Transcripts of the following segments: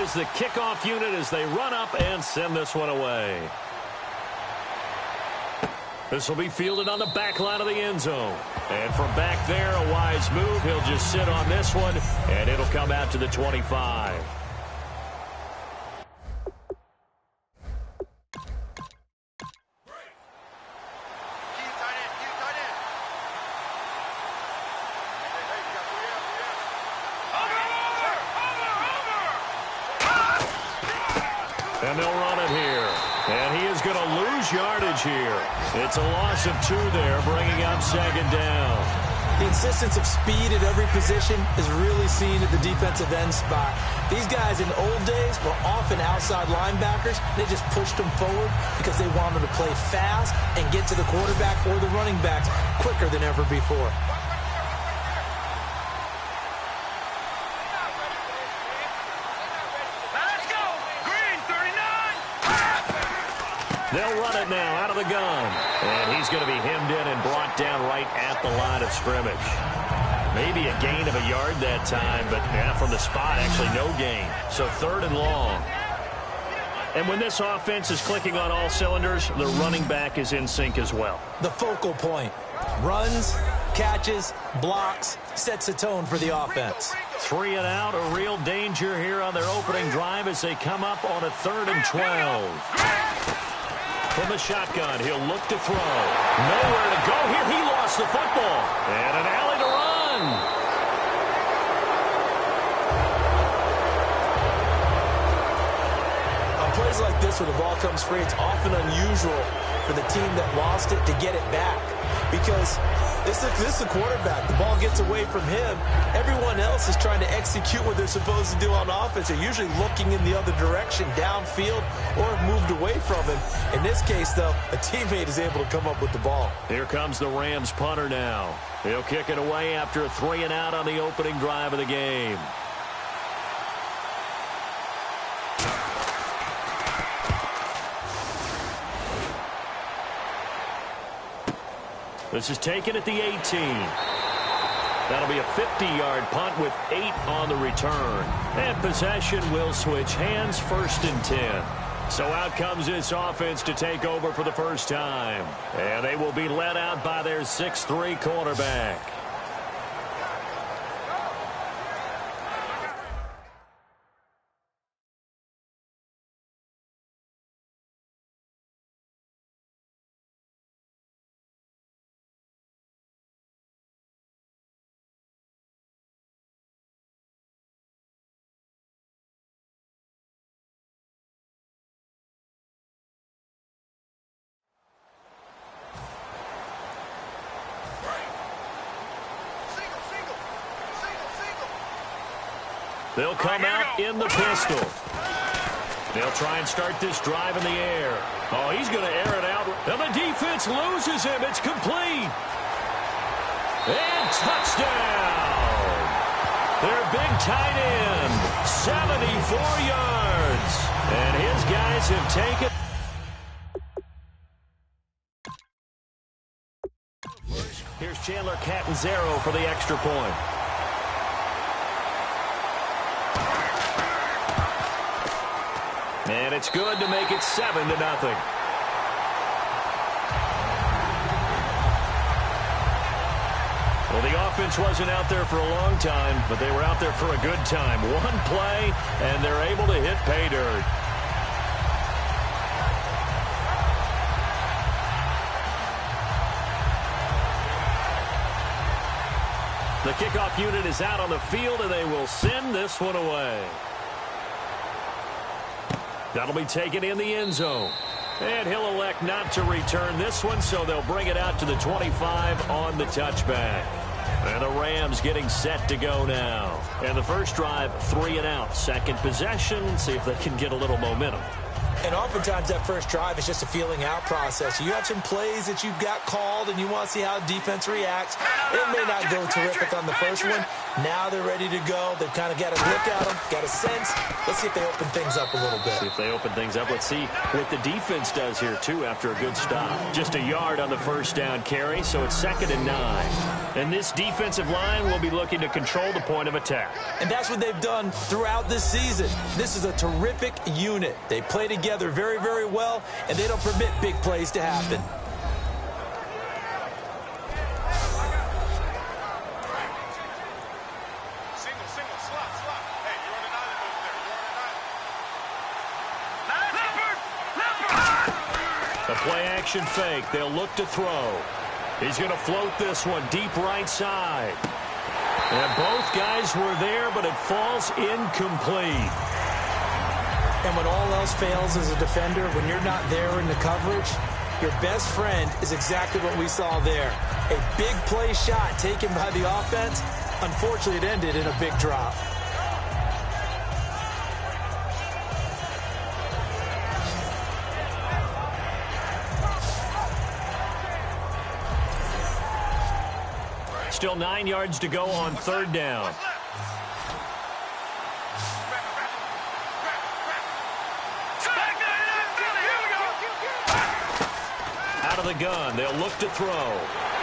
is the kickoff unit as they run up and send this one away. This will be fielded on the back line of the end zone. And from back there, a wise move. He'll just sit on this one, and it'll come out to the 25. And they'll run it here. And he is going to lose yardage here. It's a loss of 2 there, bringing up second down. The insistence of speed at every position is really seen at the defensive end spot. These guys in the old days were often outside linebackers. They just pushed them forward because they wanted to play fast and get to the quarterback or the running backs quicker than ever before. They'll run it now out of the gun. And he's going to be hemmed in and brought down right at the line of scrimmage. Maybe a gain of a yard that time, but from the spot, actually no gain. So 3rd and long. And when this offense is clicking on all cylinders, the running back is in sync as well. The focal point. Runs, catches, blocks, sets a tone for the offense. 3 and out, a real danger here on their opening drive as they come up on a 3rd and 12. From the shotgun, he'll look to throw. Nowhere to go here. He lost the football. And an alley to run. On plays like this, when the ball comes free, it's often unusual for the team that lost it to get it back. Because this is the quarterback. The ball gets away from him. Everyone else is trying to execute what they're supposed to do on offense. They're usually looking in the other direction, downfield, or have moved away from him. In this case, though, a teammate is able to come up with the ball. Here comes the Rams punter now. He'll kick it away after a 3 and out on the opening drive of the game. This is taken at the 18. That'll be a 50-yard punt with 8 on the return. And possession will switch hands, 1st and 10. So out comes this offense to take over for the first time. And they will be led out by their 6'3" quarterback. They'll come out in the pistol. They'll try and start this drive in the air. Oh, he's going to air it out. And the defense loses him. It's complete. And touchdown. Their big tight end, 74 yards. And his guys have taken. Here's Chandler Catanzaro for the extra point. And it's good to make it 7-0. Well, the offense wasn't out there for a long time, but they were out there for a good time. One play, and they're able to hit pay dirt. The kickoff unit is out on the field, and they will send this one away. That'll be taken in the end zone. And he'll elect not to return this one, so they'll bring it out to the 25 on the touchback. And the Rams getting set to go now. And the first drive, 3 and out. Second possession, see if they can get a little momentum. And oftentimes that first drive is just a feeling out process. You have some plays that you've got called and you want to see how defense reacts. It may not go terrific on the first one. Now they're ready to go. They've kind of got a look at them, got a sense. Let's see if they open things up a little bit. See if they open things up. Let's see what the defense does here, too, after a good stop. Just a yard on the first down carry, so it's 2nd and 9. And this defensive line will be looking to control the point of attack. And that's what they've done throughout this season. This is a terrific unit. They play together very, very well, and they don't permit big plays to happen. The play-action fake. They'll look to throw. He's going to float this one deep right side. And both guys were there, but it falls incomplete. And when all else fails as a defender, when you're not there in the coverage, your best friend is exactly what we saw there. A big play shot taken by the offense. Unfortunately, it ended in a big drop. Still 9 yards to go on 3rd down. Out of the gun. They'll look to throw.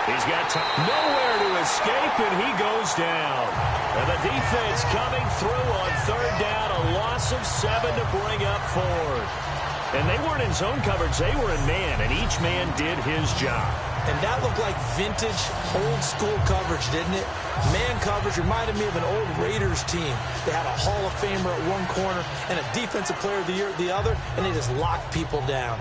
He's got nowhere to escape, and he goes down. And the defense coming through on 3rd down. A loss of 7 to bring up 4th. And they weren't in zone coverage. They were in man, and each man did his job. And that looked like vintage, old-school coverage, didn't it? Man coverage reminded me of an old Raiders team. They had a Hall of Famer at one corner and a Defensive Player of the Year at the other, and they just locked people down.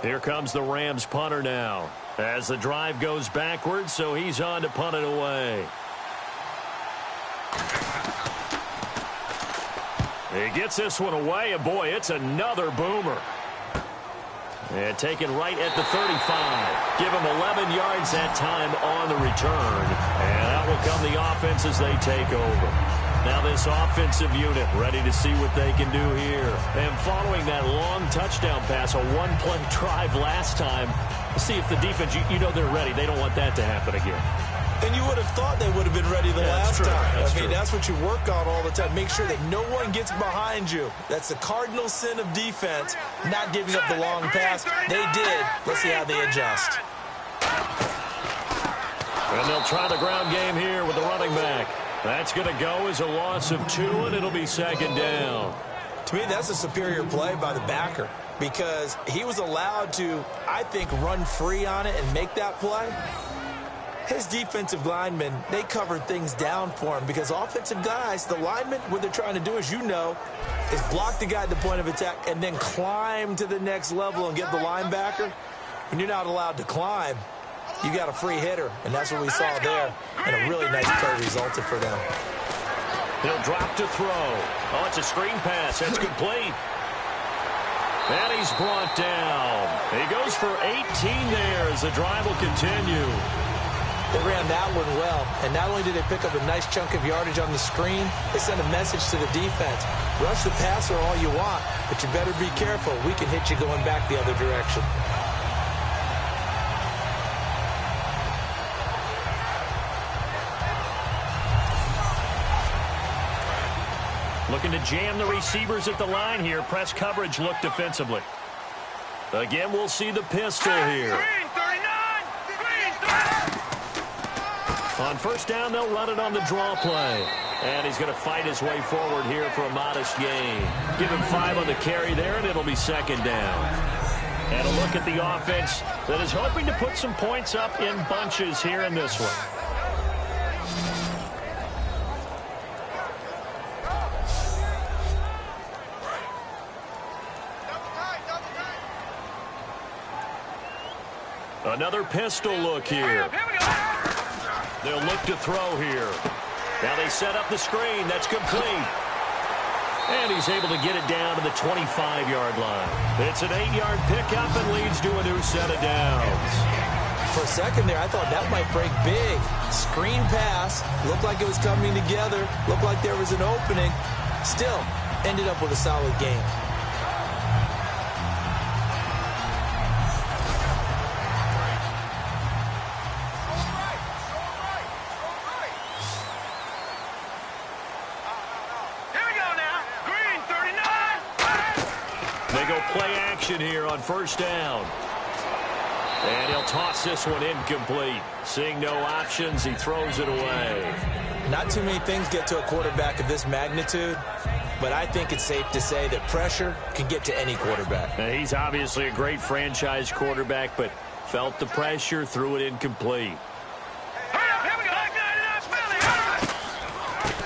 Here comes the Rams punter now. As the drive goes backwards, so he's on to punt it away. He gets this one away, and boy, it's another boomer. And taken right at the 35. Give him 11 yards that time on the return. And that will come the offense as they take over. Now this offensive unit ready to see what they can do here. And following that long touchdown pass, a one-play drive last time, see if the defense, you know they're ready. They don't want that to happen again. And you would have thought they would have been ready the last time. I mean, that's what you work on all the time. Make sure that no one gets behind you. That's the cardinal sin of defense, not giving up the long pass. They did. Let's see how they adjust. And they'll try the ground game here with the running back. That's going to go as a loss of 2, and it'll be 2nd down. To me, that's a superior play by the backer because he was allowed to, I think, run free on it and make that play. His defensive linemen, they covered things down for him because offensive guys, the linemen, what they're trying to do, as you know, is block the guy at the point of attack and then climb to the next level and get the linebacker. When you're not allowed to climb, you got a free hitter, and that's what we saw there. And a really nice play resulted for them. He'll drop to throw. Oh, it's a screen pass. That's complete. And he's brought down. He goes for 18 there as the drive will continue. They ran that one well, and not only did they pick up a nice chunk of yardage on the screen, they sent a message to the defense. Rush the passer all you want, but you better be careful. We can hit you going back the other direction. Looking to jam the receivers at the line here. Press coverage look defensively. Again, we'll see the pistol here. On first down, they'll run it on the draw play. And he's going to fight his way forward here for a modest gain. Give him 5 on the carry there, and it'll be 2nd down. And a look at the offense that is hoping to put some points up in bunches here in this one. Another pistol look here. They'll look to throw here. Now they set up the screen. That's complete. And he's able to get it down to the 25-yard line. It's an 8-yard pickup and leads to a new set of downs. For a second there, I thought that might break big. Screen pass. Looked like it was coming together. Looked like there was an opening. Still, ended up with a solid game. They go play action here on first down. And he'll toss this one incomplete. Seeing no options, he throws it away. Not too many things get to a quarterback of this magnitude, but I think it's safe to say that pressure can get to any quarterback. Now, he's obviously a great franchise quarterback, but felt the pressure, threw it incomplete.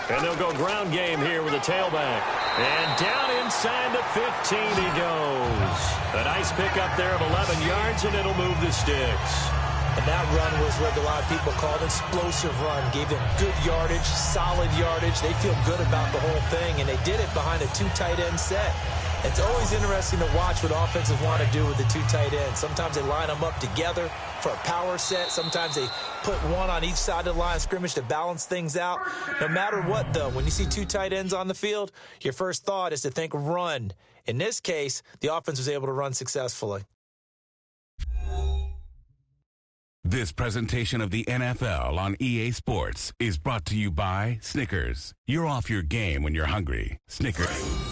And they'll go ground game here with a tailback. And down inside the 15 he goes. A nice pickup there of 11 yards, and it'll move the sticks. And that run was what a lot of people called an explosive run. Gave them good yardage, solid yardage. They feel good about the whole thing, and they did it behind a two tight end set. It's always interesting to watch what offenses want to do with the two tight ends. Sometimes they line them up together for a power set. Sometimes they put one on each side of the line of scrimmage to balance things out. No matter what, though, when you see two tight ends on the field, your first thought is to think run. In this case, the offense was able to run successfully. This presentation of the NFL on EA Sports is brought to you by Snickers. You're off your game when you're hungry. Snickers.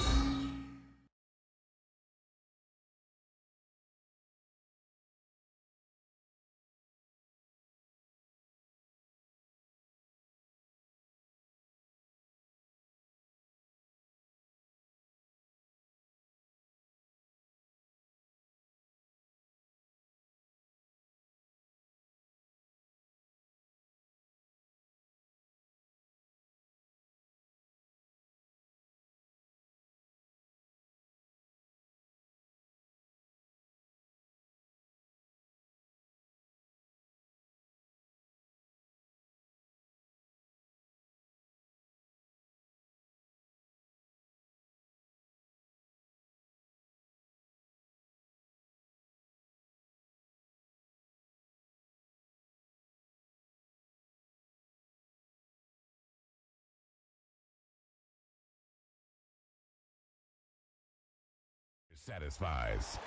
Satisfies.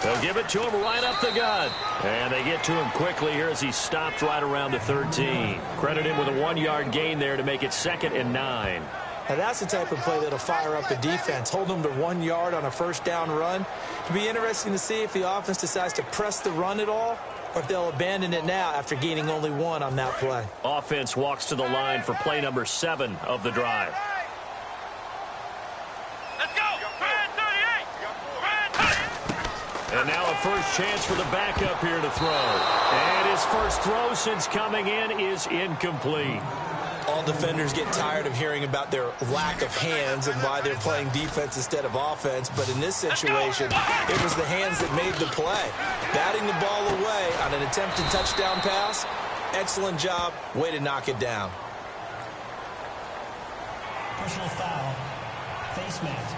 They'll give it to him right up the gut. And they get to him quickly here as he stopped right around the 13. Credit him with a 1-yard gain there to make it 2nd and 9. Now, that's the type of play that'll fire up the defense. Hold them to 1 yard on a first down run. It'll be interesting to see if the offense decides to press the run at all, or if they'll abandon it now after gaining only 1 on that play. Offense walks to the line for play number 7 of the drive. Let's go! Brand 38! Brand 38! And now a first chance for the backup here to throw. And his first throw since coming in is incomplete. All defenders get tired of hearing about their lack of hands and why they're playing defense instead of offense. But in this situation, it was the hands that made the play. Batting the ball away on an attempted touchdown pass. Excellent job. Way to knock it down. Personal foul. Face mask.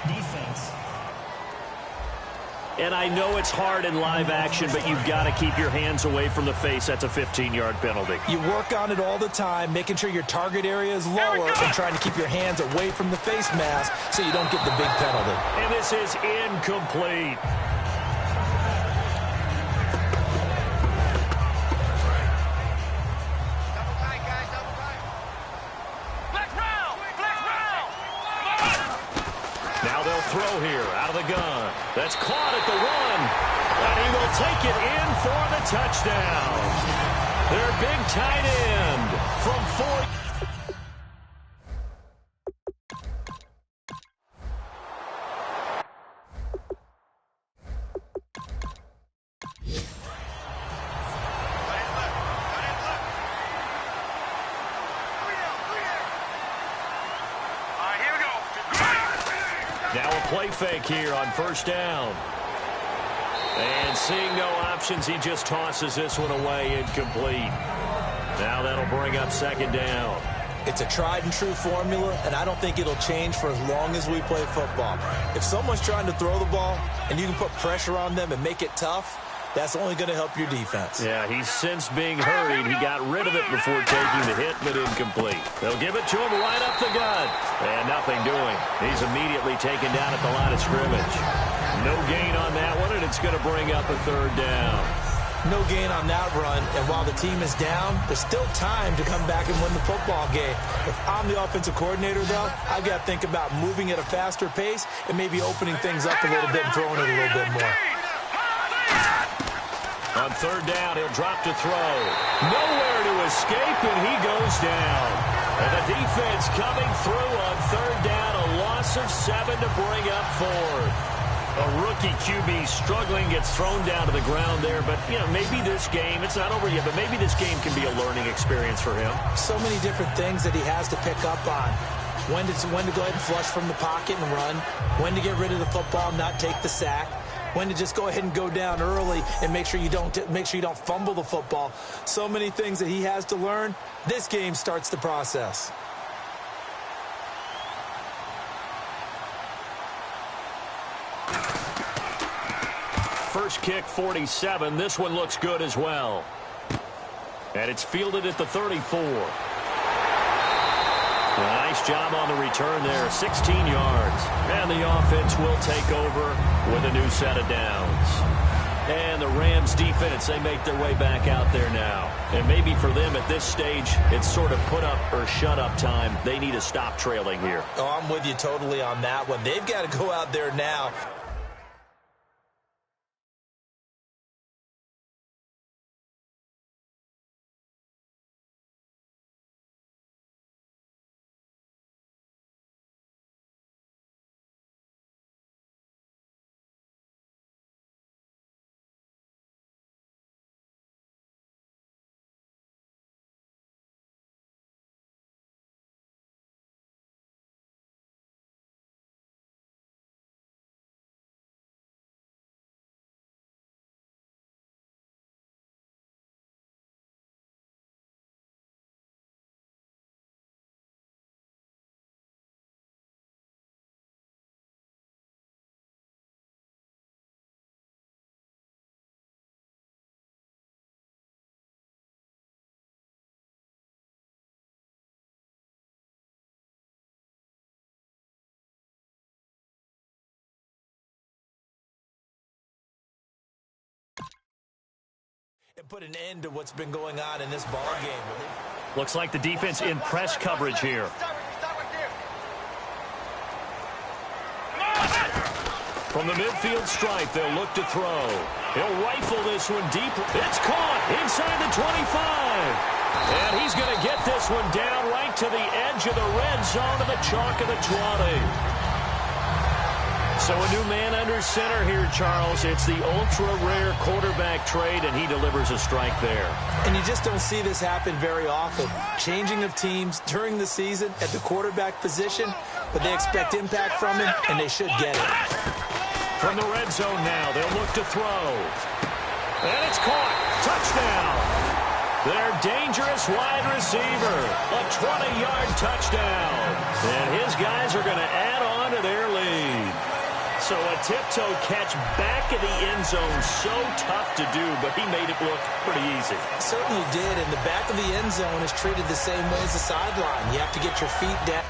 Defense. And I know it's hard in live action, but you've got to keep your hands away from the face. That's a 15-yard penalty. You work on it all the time, making sure your target area is lower and trying to keep your hands away from the face mask so you don't get the big penalty. And this is incomplete. Now they'll throw here out of the gun. That's caught at the 1. And he will take it in for the touchdown. Their big tight end from 4. Now a play fake here on first down. And seeing no options, he just tosses this one away incomplete. Now that'll bring up 2nd down. It's a tried-and-true formula, and I don't think it'll change for as long as we play football. If someone's trying to throw the ball and you can put pressure on them and make it tough, that's only going to help your defense. Yeah, he's since being hurried. He got rid of it before taking the hit, but incomplete. They'll give it to him right up the gut. And nothing doing. He's immediately taken down at the line of scrimmage. No gain on that one, and it's going to bring up a third down. No gain on that run, and while the team is down, there's still time to come back and win the football game. If I'm the offensive coordinator, though, I've got to think about moving at a faster pace and maybe opening things up a little bit and throwing it a little bit more. On third down, he'll drop to throw. Nowhere to escape, and he goes down. And the defense coming through on third down, a loss of 7 to bring up fourth. A rookie QB struggling, gets thrown down to the ground there. But, you know, maybe this game, it's not over yet, but maybe this game can be a learning experience for him. So many different things that he has to pick up on. When to go ahead and flush from the pocket and run. When to get rid of the football and not take the sack. When to just go ahead and go down early and make sure you don't fumble the football. So many things that he has to learn. This game starts the process. First kick, 47. This one looks good as well. And it's fielded at the 34. Nice job on the return there, 16 yards. And the offense will take over with a new set of downs. And the Rams defense, they make their way back out there now. And maybe for them at this stage, it's sort of put up or shut up time. They need to stop trailing here. Oh, I'm with you totally on that one. They've got to go out there now. And put an end to what's been going on in this ball game. Looks like the defense in press coverage here. From the midfield stripe, they'll look to throw. He'll rifle this one deep. It's caught inside the 25. And he's going to get this one down right to the edge of the red zone of the chalk of the 20. So a new man under center here, Charles. It's the ultra-rare quarterback trade, and he delivers a strike there. And you just don't see this happen very often. Changing of teams during the season at the quarterback position, but they expect impact from him, and they should get it. From the red zone now, they'll look to throw. And it's caught. Touchdown. Their dangerous wide receiver. A 20-yard touchdown. And his guys are going to add on to their lead. So a tiptoe catch back in the end zone, so tough to do, but he made it look pretty easy. Certainly did, and the back of the end zone is treated the same way as the sideline. You have to get your feet down.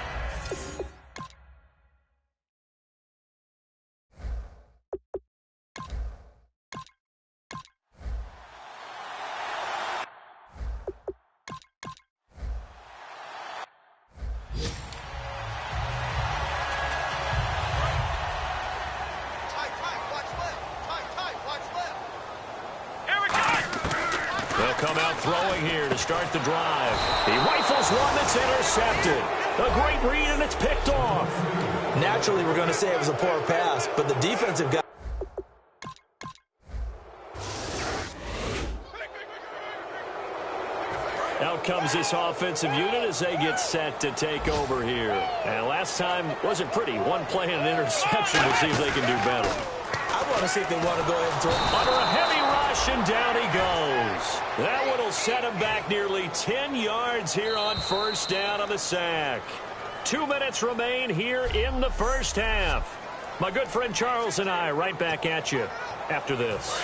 Come out throwing here to start the drive. He rifles one that's intercepted. A great read, and it's picked off. Naturally, we're going to say it was a poor pass, but the defensive guy. Out comes this offensive unit as they get set to take over here. And last time wasn't pretty. One play and an interception. We'll see if they can do better. I want to see if they want to go ahead and throw. Under a heavy rush. rush, and down he goes. That one will set him back nearly 10 yards here on first down on the sack. 2 minutes remain here in the first half. My good friend Charles and I right back at you after this.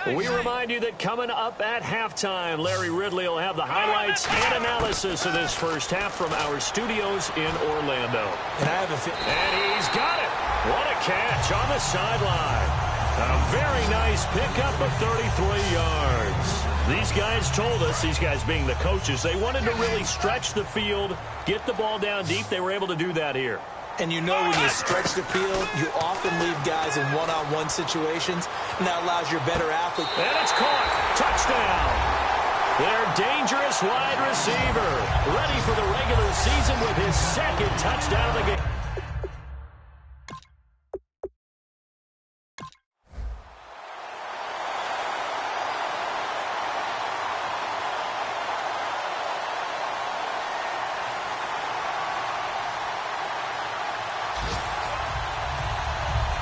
We remind you that coming up at halftime, Larry Ridley will have the highlights and analysis of this first half from our studios in Orlando. And he's got it. What a catch on the sideline. A very nice pickup of 33 yards. These guys told us, these guys being the coaches, they wanted to really stretch the field, get the ball down deep. They were able to do that here. And you know when you stretch the field, you often leave guys in one-on-one situations, and that allows your better athlete. And it's caught. Touchdown. Their dangerous wide receiver, ready for the regular season with his second touchdown of the game.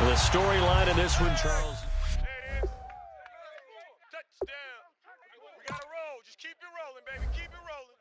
The storyline of this one, Charles. There it is. Touchdown. We got to roll. Just keep it rolling, baby. Keep it rolling.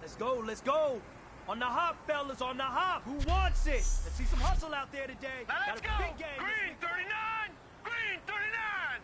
Let's go, let's go. On the hop, fellas, on the hop. Who wants it? Let's see some hustle out there today. Now let's Got a go. big game. Green 39. Green 39.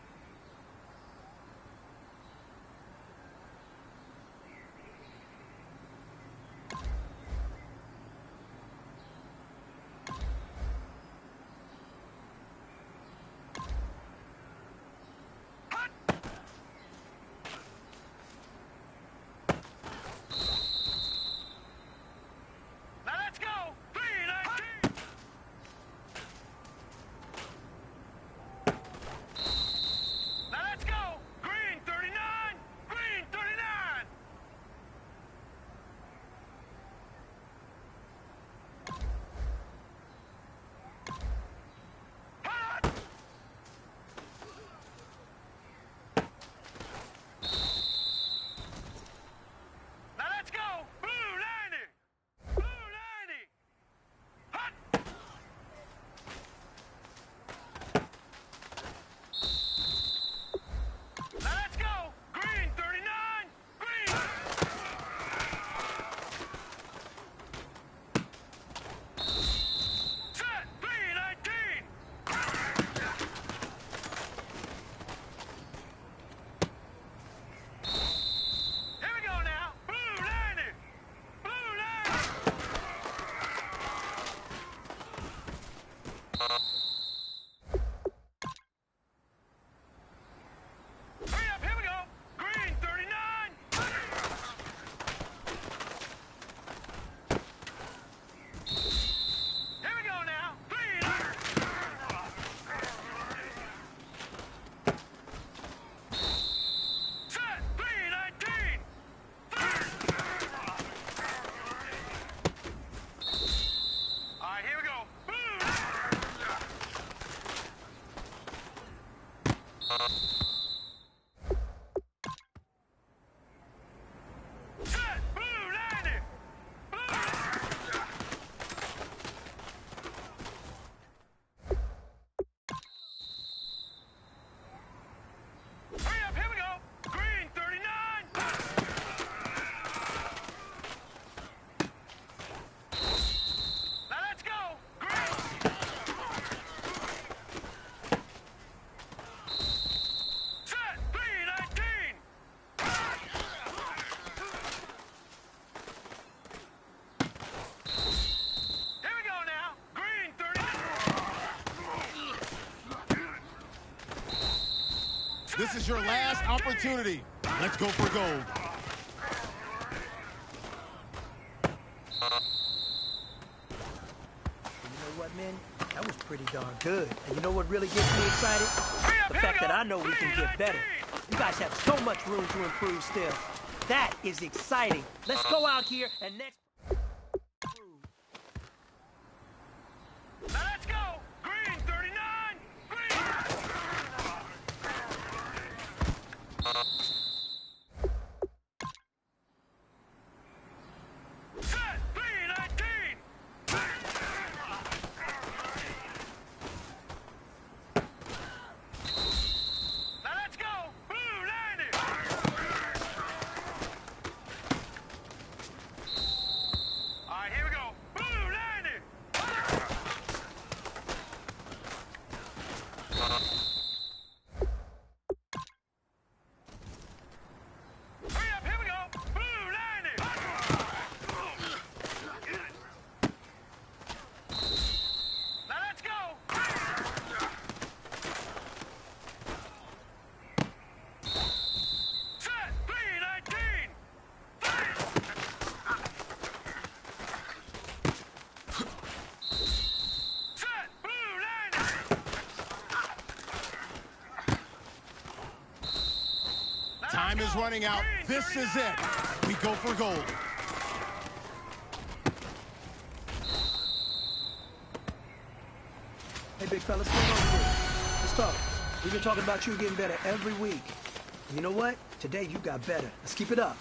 Set, blue, landing. Hurry up, here we go. Green, 39. Now let's go. Green. Set, 319. Here we go now. Green, 39. This is your last opportunity. Let's go for gold. You know what, man? That was pretty darn good. And you know what really gets me excited? The fact that I know we can get better. You guys have so much room to improve still. That is exciting. Let's go out here and next... Now let's go. Green, 39. Green. Set, 319. Now let's go. Blue, landing. All right, here we go. Blue, landing. Hurry up, here we go. Blue, landing. Now let's go. Set, 319. Set, blue, landing. Now Time let's is go. running out. Green, This is 39. it. We go for gold. Hey, big fella, what's going on here? Let's talk. We've been talking about you getting better every week. And you know what? Today you got better. Let's keep it up.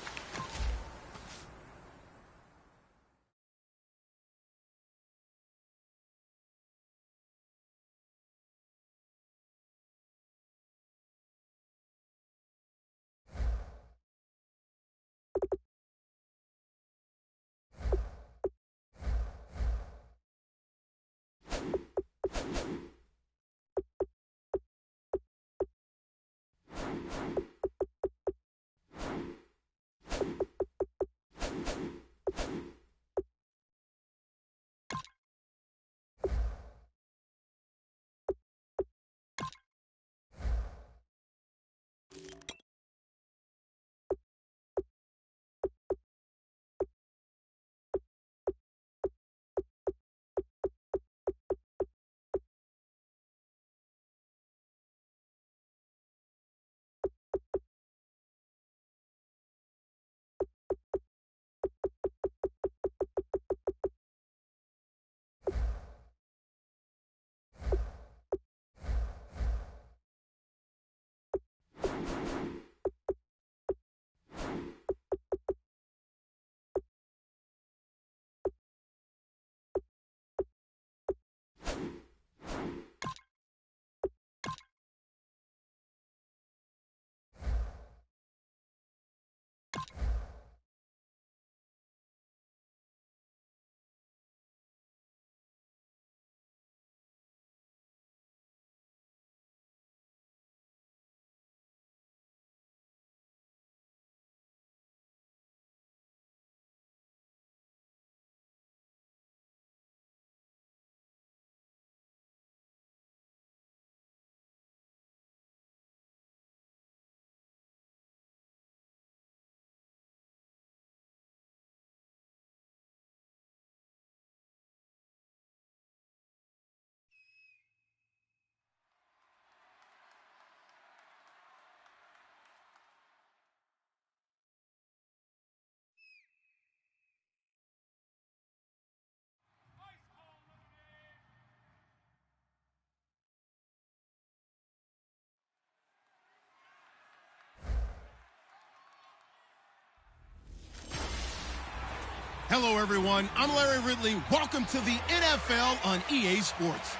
Hello, everyone. I'm Larry Ridley. Welcome to the NFL on EA Sports.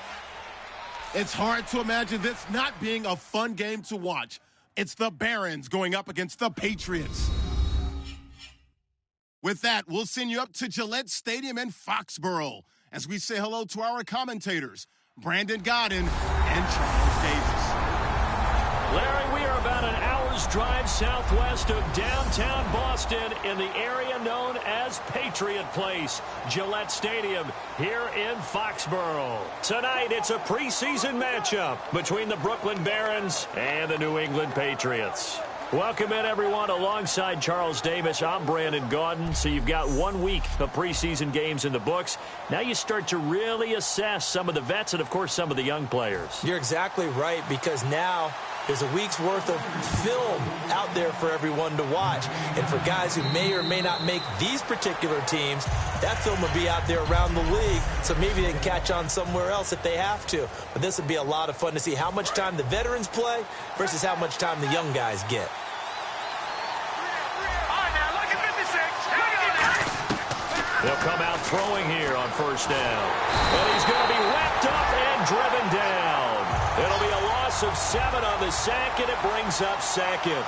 It's hard to imagine this not being a fun game to watch. It's the Barons going up against the Patriots. With that, we'll send you up to Gillette Stadium in Foxborough as we say hello to our commentators, Brandon Godden and Charles Davis. Larry, we are about an hour's drive southwest of downtown Boston in the area known as Patriot Place, Gillette Stadium here in Foxborough. Tonight, it's a preseason matchup between the Brooklyn Barons and the New England Patriots. Welcome in, everyone. Alongside Charles Davis, I'm Brandon Gaudin. So you've got 1 week of preseason games in the books. Now you start to really assess some of the vets and, of course, some of the young players. You're exactly right, because now there's a week's worth of film out there for everyone to watch. And for guys who may or may not make these particular teams, that film will be out there around the league, so maybe they can catch on somewhere else if they have to. But this would be a lot of fun to see how much time the veterans play versus how much time the young guys get. They'll come out throwing here on first down. And he's going to be wrapped up and driven down. It'll be a loss of 7 on the sack, and it brings up second.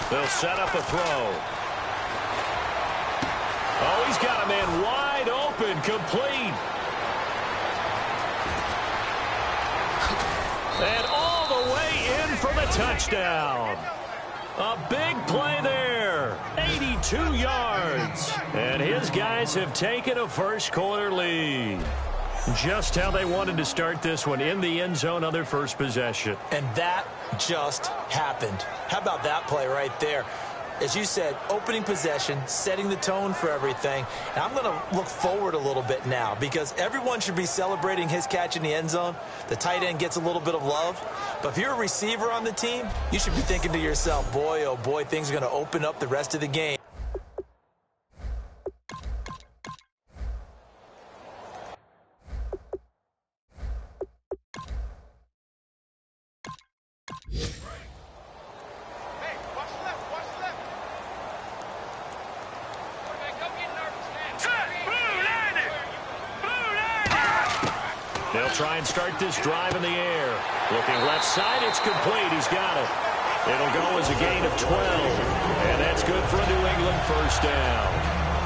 They'll set up a throw. Oh, he's got a man wide open, complete. And all the way in for the touchdown. A big play there. 82 yards. And his guys have taken a first quarter lead. Just how they wanted to start this one, in the end zone on their first possession. And that just happened. How about that play right there? As you said, opening possession, setting the tone for everything. And I'm going to look forward a little bit now, because everyone should be celebrating his catch in the end zone. The tight end gets a little bit of love. But if you're a receiver on the team, you should be thinking to yourself, boy, oh boy, things are going to open up the rest of the game. They'll try and start this drive in the air. Looking left side, it's complete. He's got it. It'll go as a gain of 12. And that's good for a New England first down.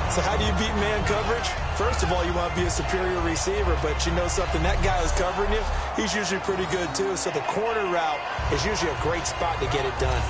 So how do you beat man coverage? First of all, you want to be a superior receiver, but you know something, that guy who's covering you, he's usually pretty good too. So the corner route is usually a great spot to get it done.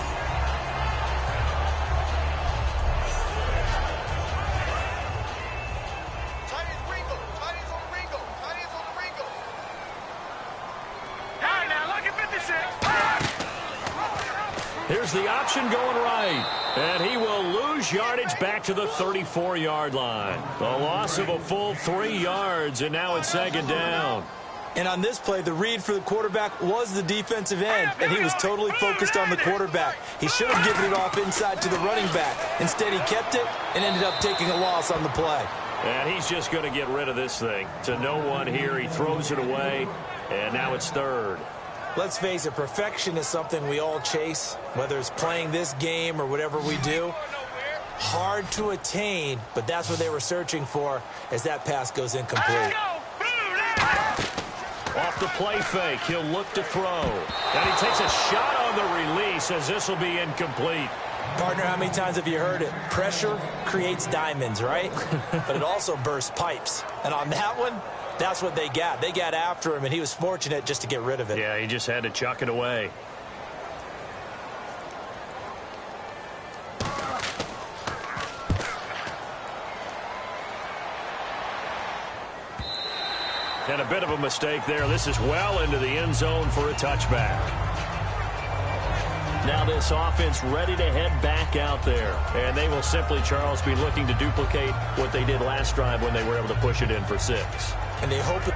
Here's the option going right. And he will lose yardage back to the 34-yard line. A loss of a full 3 yards, and now it's second down. And on this play, the read for the quarterback was the defensive end, and he was totally focused on the quarterback. He should have given it off inside to the running back. Instead, he kept it and ended up taking a loss on the play. And he's just going to get rid of this thing. To no one here, he throws it away, and now it's third. Let's face it, perfection is something we all chase, whether it's playing this game or whatever we do. Hard to attain, but that's what they were searching for as that pass goes incomplete. Off the play fake, he'll look to throw. And he takes a shot on the release as this will be incomplete. Partner, how many times have you heard it? Pressure creates diamonds, right? But it also bursts pipes. And on that one, that's what they got. They got after him, and he was fortunate just to get rid of it. Yeah, he just had to chuck it away. And a bit of a mistake there. This is well into the end zone for a touchback. Now this offense ready to head back out there. And they will simply, Charles, be looking to duplicate what they did last drive when they were able to push it in for 6. And they hope it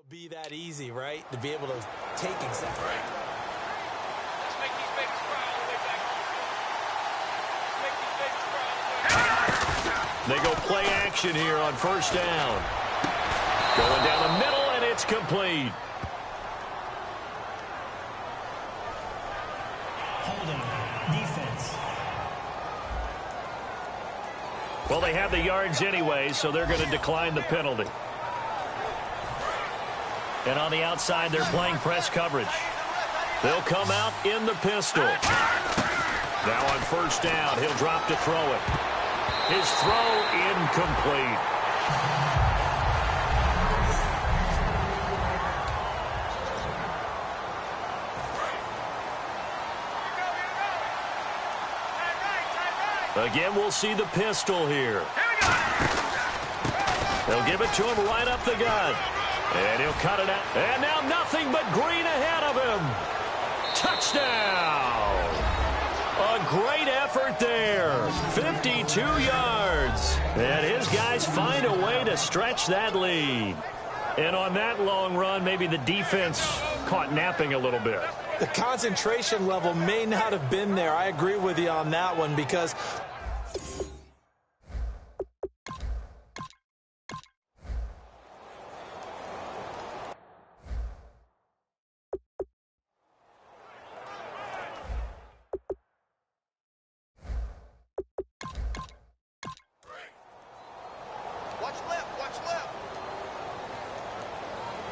It'll be that easy, right, to be able to take exactly. Let's make these babies cry all the way back home. Let's make these babies cry all the way back. They go play action here on first down. Going down the middle, and it's complete. Holding. Defense. Well, they have the yards anyway, so they're going to decline the penalty. And on the outside, they're playing press coverage. They'll come out in the pistol. Now on first down, he'll drop to throw it. His throw incomplete. Again, we'll see the pistol here. They'll give it to him right up the gut. And he'll cut it out. And now nothing but green ahead of him. Touchdown! A great effort there. 52 yards. And his guys find a way to stretch that lead. And on that long run, maybe the defense caught napping a little bit. The concentration level may not have been there. I agree with you on that one because Watch left, watch left.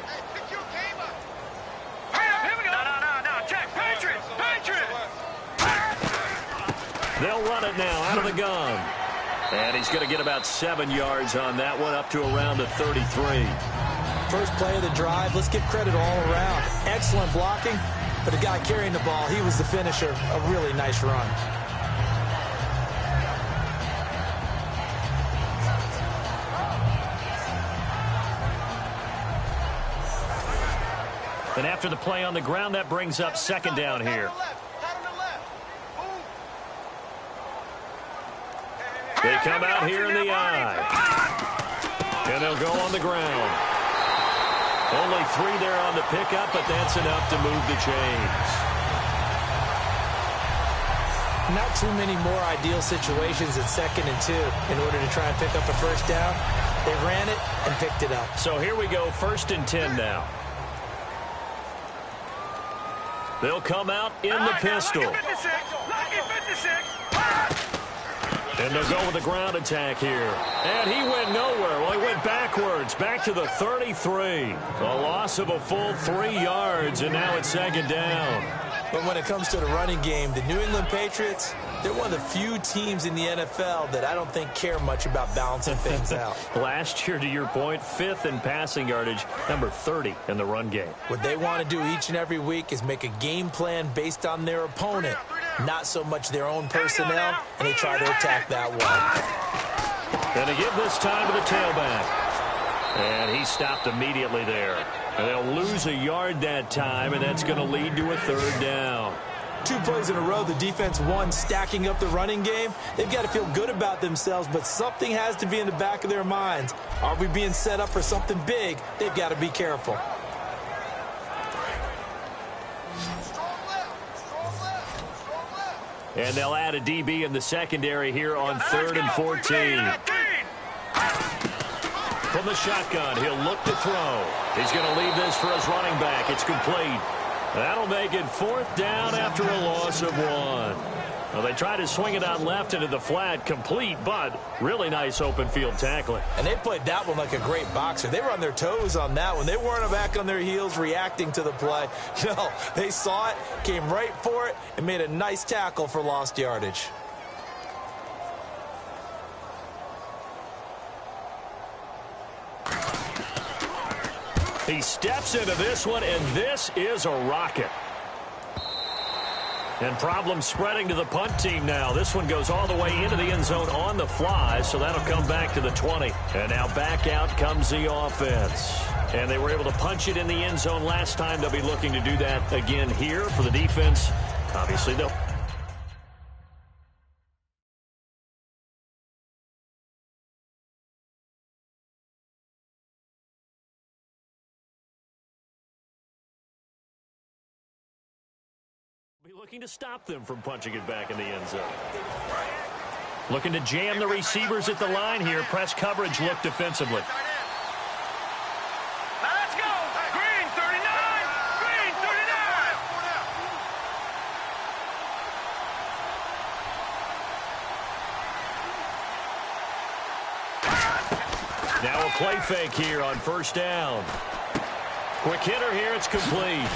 Hey, pick your game up. Here we go. No. Check. Patriots. They'll run it now out of the gun. And he's going to get about 7 yards on that one, up to around the 33. first play of the drive, let's give credit all around. Excellent blocking, but the guy carrying the ball, he was the finisher. A really nice run. And after the play on the ground, that brings up second down here. They come out here in the eye. And they'll go on the ground. Only 3 there on the pickup, but that's enough to move the chains. Not too many more ideal situations at 2nd and 2 in order to try and pick up a first down. They ran it and picked it up. So here we go, 1st and 10 now. They'll come out in the pistol. And they'll go with the ground attack here. And he went nowhere. Well, he went backwards, back to the 33. A loss of a full 3 yards, and now it's 2nd down. But when it comes to the running game, the New England Patriots, they're one of the few teams in the NFL that I don't think care much about balancing things out. Last year, to your point, 5th in passing yardage, number 30 in the run game. What they want to do each and every week is make a game plan based on their opponent, not so much their own personnel, and they try to attack that one. And to give this time to the tailback. And he stopped immediately there. And they'll lose a yard that time, and that's going to lead to a 3rd down. 2 plays in a row, the defense won, stacking up the running game. They've got to feel good about themselves, but something has to be in the back of their minds. Are we being set up for something big? They've got to be careful. And they'll add a DB in the secondary here on 3rd and 14. From the shotgun, he'll look to throw. He's going to leave this for his running back. It's complete. That'll make it 4th down after a loss of 1. Well, they tried to swing it out left into the flat, complete, but really nice open field tackling. And they played that one like a great boxer. They were on their toes on that one. They weren't back on their heels reacting to the play. No, they saw it, came right for it, and made a nice tackle for lost yardage. He steps into this one, and this is a rocket. And problems spreading to the punt team now. This one goes all the way into the end zone on the fly, so that'll come back to the 20. And now back out comes the offense. And they were able to punch it in the end zone last time. They'll be looking to do that again here for the defense. Obviously, they'll Looking to stop them from punching it back in the end zone. Looking to jam the receivers at the line here. Press coverage look defensively. Let's go. Green 39. Green 39. Now a play fake here on first down. Quick hitter here. It's complete.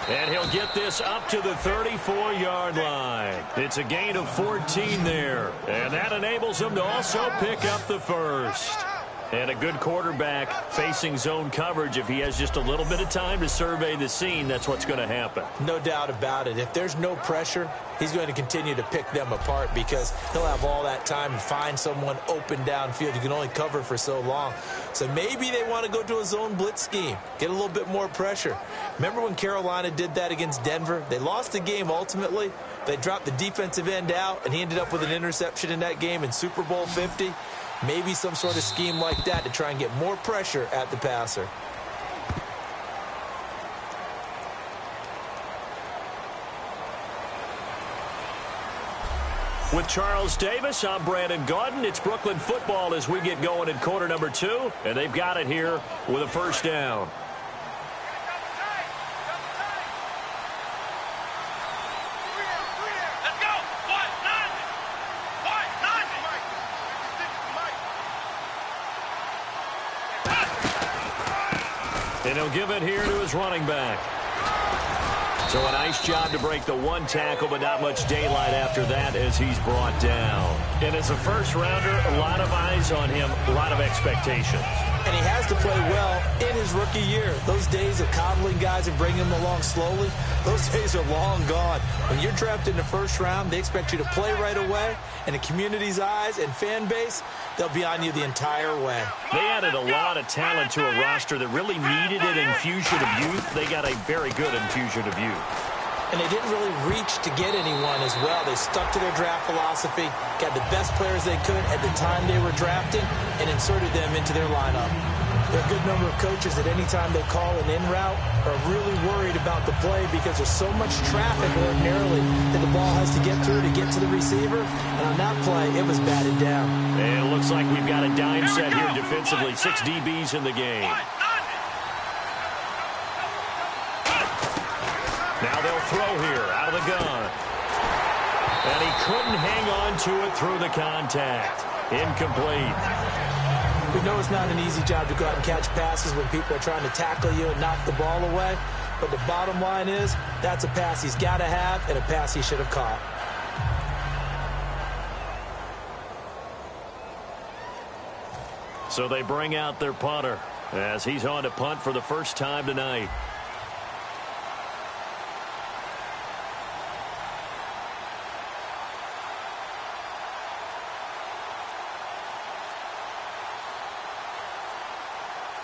And he'll get this up to the 34-yard line. It's a gain of 14 there. And that enables him to also pick up the first. And a good quarterback facing zone coverage. If he has just a little bit of time to survey the scene, that's what's going to happen. No doubt about it. If there's no pressure, he's going to continue to pick them apart because he'll have all that time to find someone open downfield. You can only cover for so long. So maybe they want to go to a zone blitz scheme, get a little bit more pressure. Remember when Carolina did that against Denver? They lost the game ultimately. They dropped the defensive end out, and he ended up with an interception in that game in Super Bowl 50. Maybe some sort of scheme like that to try and get more pressure at the passer. With Charles Davis, I'm Brandon Gaudin. It's Brooklyn football as we get going in quarter number 2. And they've got it here with a first down. Let's go. What? And he'll give it here to his running back. So a nice job to break the one tackle, but not much daylight after that as he's brought down. And as a first-rounder, a lot of eyes on him, a lot of expectations. And he has to play well in his rookie year. Those days of coddling guys and bringing them along slowly, those days are long gone. When you're drafted in the first round, they expect you to play right away. And the community's eyes and fan base, they'll be on you the entire way. They added a lot of talent to a roster that really needed an infusion of youth. They got a very good infusion of youth. And they didn't really reach to get anyone as well. They stuck to their draft philosophy, got the best players they could at the time they were drafting, and inserted them into their lineup. There are a good number of coaches that any time they call an in route are really worried about the play because there's so much traffic ordinarily that the ball has to get through to get to the receiver. And on that play, it was batted down. And it looks like we've got a dime set here defensively. 6 DBs in the game. Now they'll throw here out of the gun. And he couldn't hang on to it through the contact. Incomplete. We know it's not an easy job to go out and catch passes when people are trying to tackle you and knock the ball away. But the bottom line is, that's a pass he's got to have and a pass he should have caught. So they bring out their punter as he's on to punt for the first time tonight.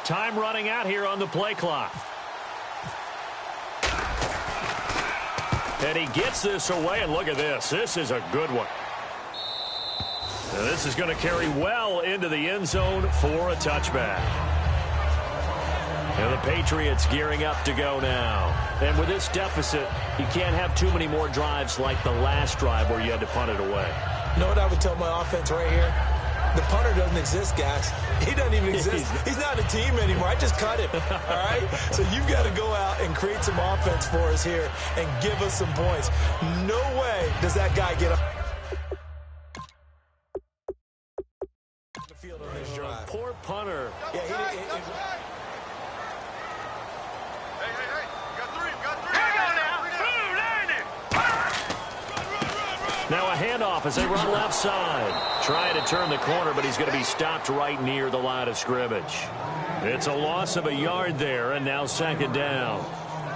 Time running out here on the play clock. And he gets this away, and look at this. This is a good one. And this is going to carry well into the end zone for a touchback. And the Patriots gearing up to go now. And with this deficit, you can't have too many more drives like the last drive where you had to punt it away. You know what I would tell my offense right here? The punter doesn't exist, guys. He doesn't even exist. He's not a team anymore. I just cut him, all right? So you've got to go out and create some offense for us here and give us some points. No way does that guy get up the field on this drive. Poor punter. Yeah, Hey, you got three. Now a handoff as they run left side. Trying to turn the corner, but he's going to be stopped right near the line of scrimmage. It's a loss of a yard there, and now second down.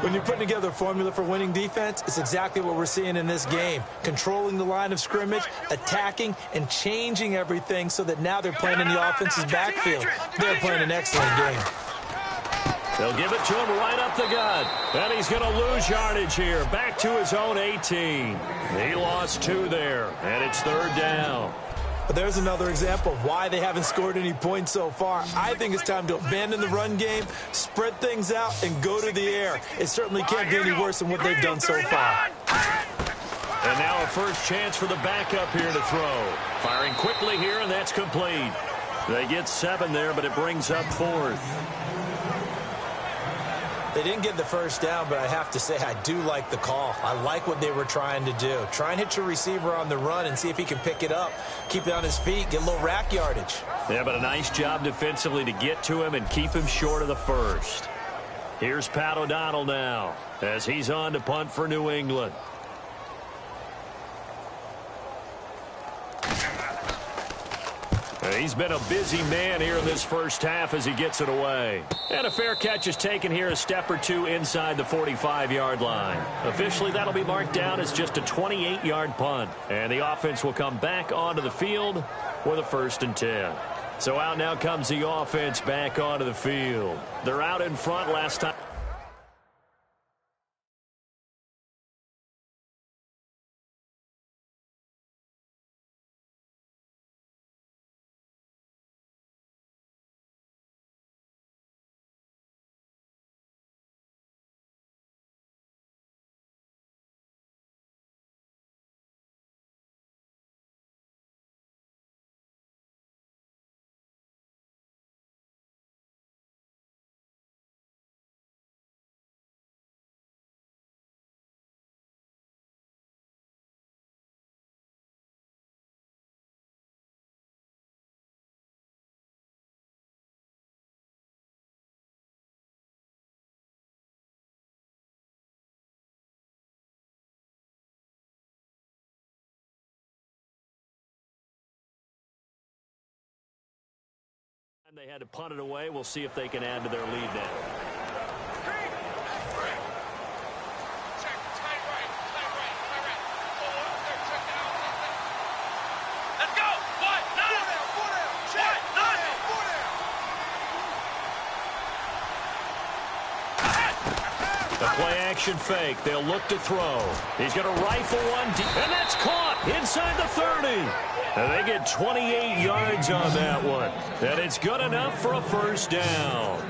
When you're putting together a formula for winning defense, it's exactly what we're seeing in this game. Controlling the line of scrimmage, attacking, and changing everything so that now they're playing in the offense's backfield. They're playing an excellent game. They'll give it to him right up the gut. And he's going to lose yardage here. Back to his own 18. He lost 2 there, and it's third down. But there's another example of why they haven't scored any points so far. I think it's time to abandon the run game, spread things out, and go to the air. It certainly can't be any worse than what they've done so far. And now a first chance for the backup here to throw. Firing quickly here, and that's complete. They get 7 there, but it brings up 4th. They didn't get the first down, but I have to say I do like the call. I like what they were trying to do. Try and hit your receiver on the run and see if he can pick it up, keep it on his feet, get a little rack yardage. Yeah, but a nice job defensively to get to him and keep him short of the first. Here's Pat O'Donnell now as he's on to punt for New England. He's been a busy man here in this first half as he gets it away. And a fair catch is taken here a step or two inside the 45-yard line. Officially, that'll be marked down as just a 28-yard punt. And the offense will come back onto the field with a 1st and 10. So out now comes the offense back onto the field. They're out in front last time. They had to punt it away. We'll see if they can add to their lead now. Let's go! What? The play-action fake. They'll look to throw. He's going to rifle one deep, and that's caught inside the 30. And they get 28 yards on that one. And it's good enough for a 1st down.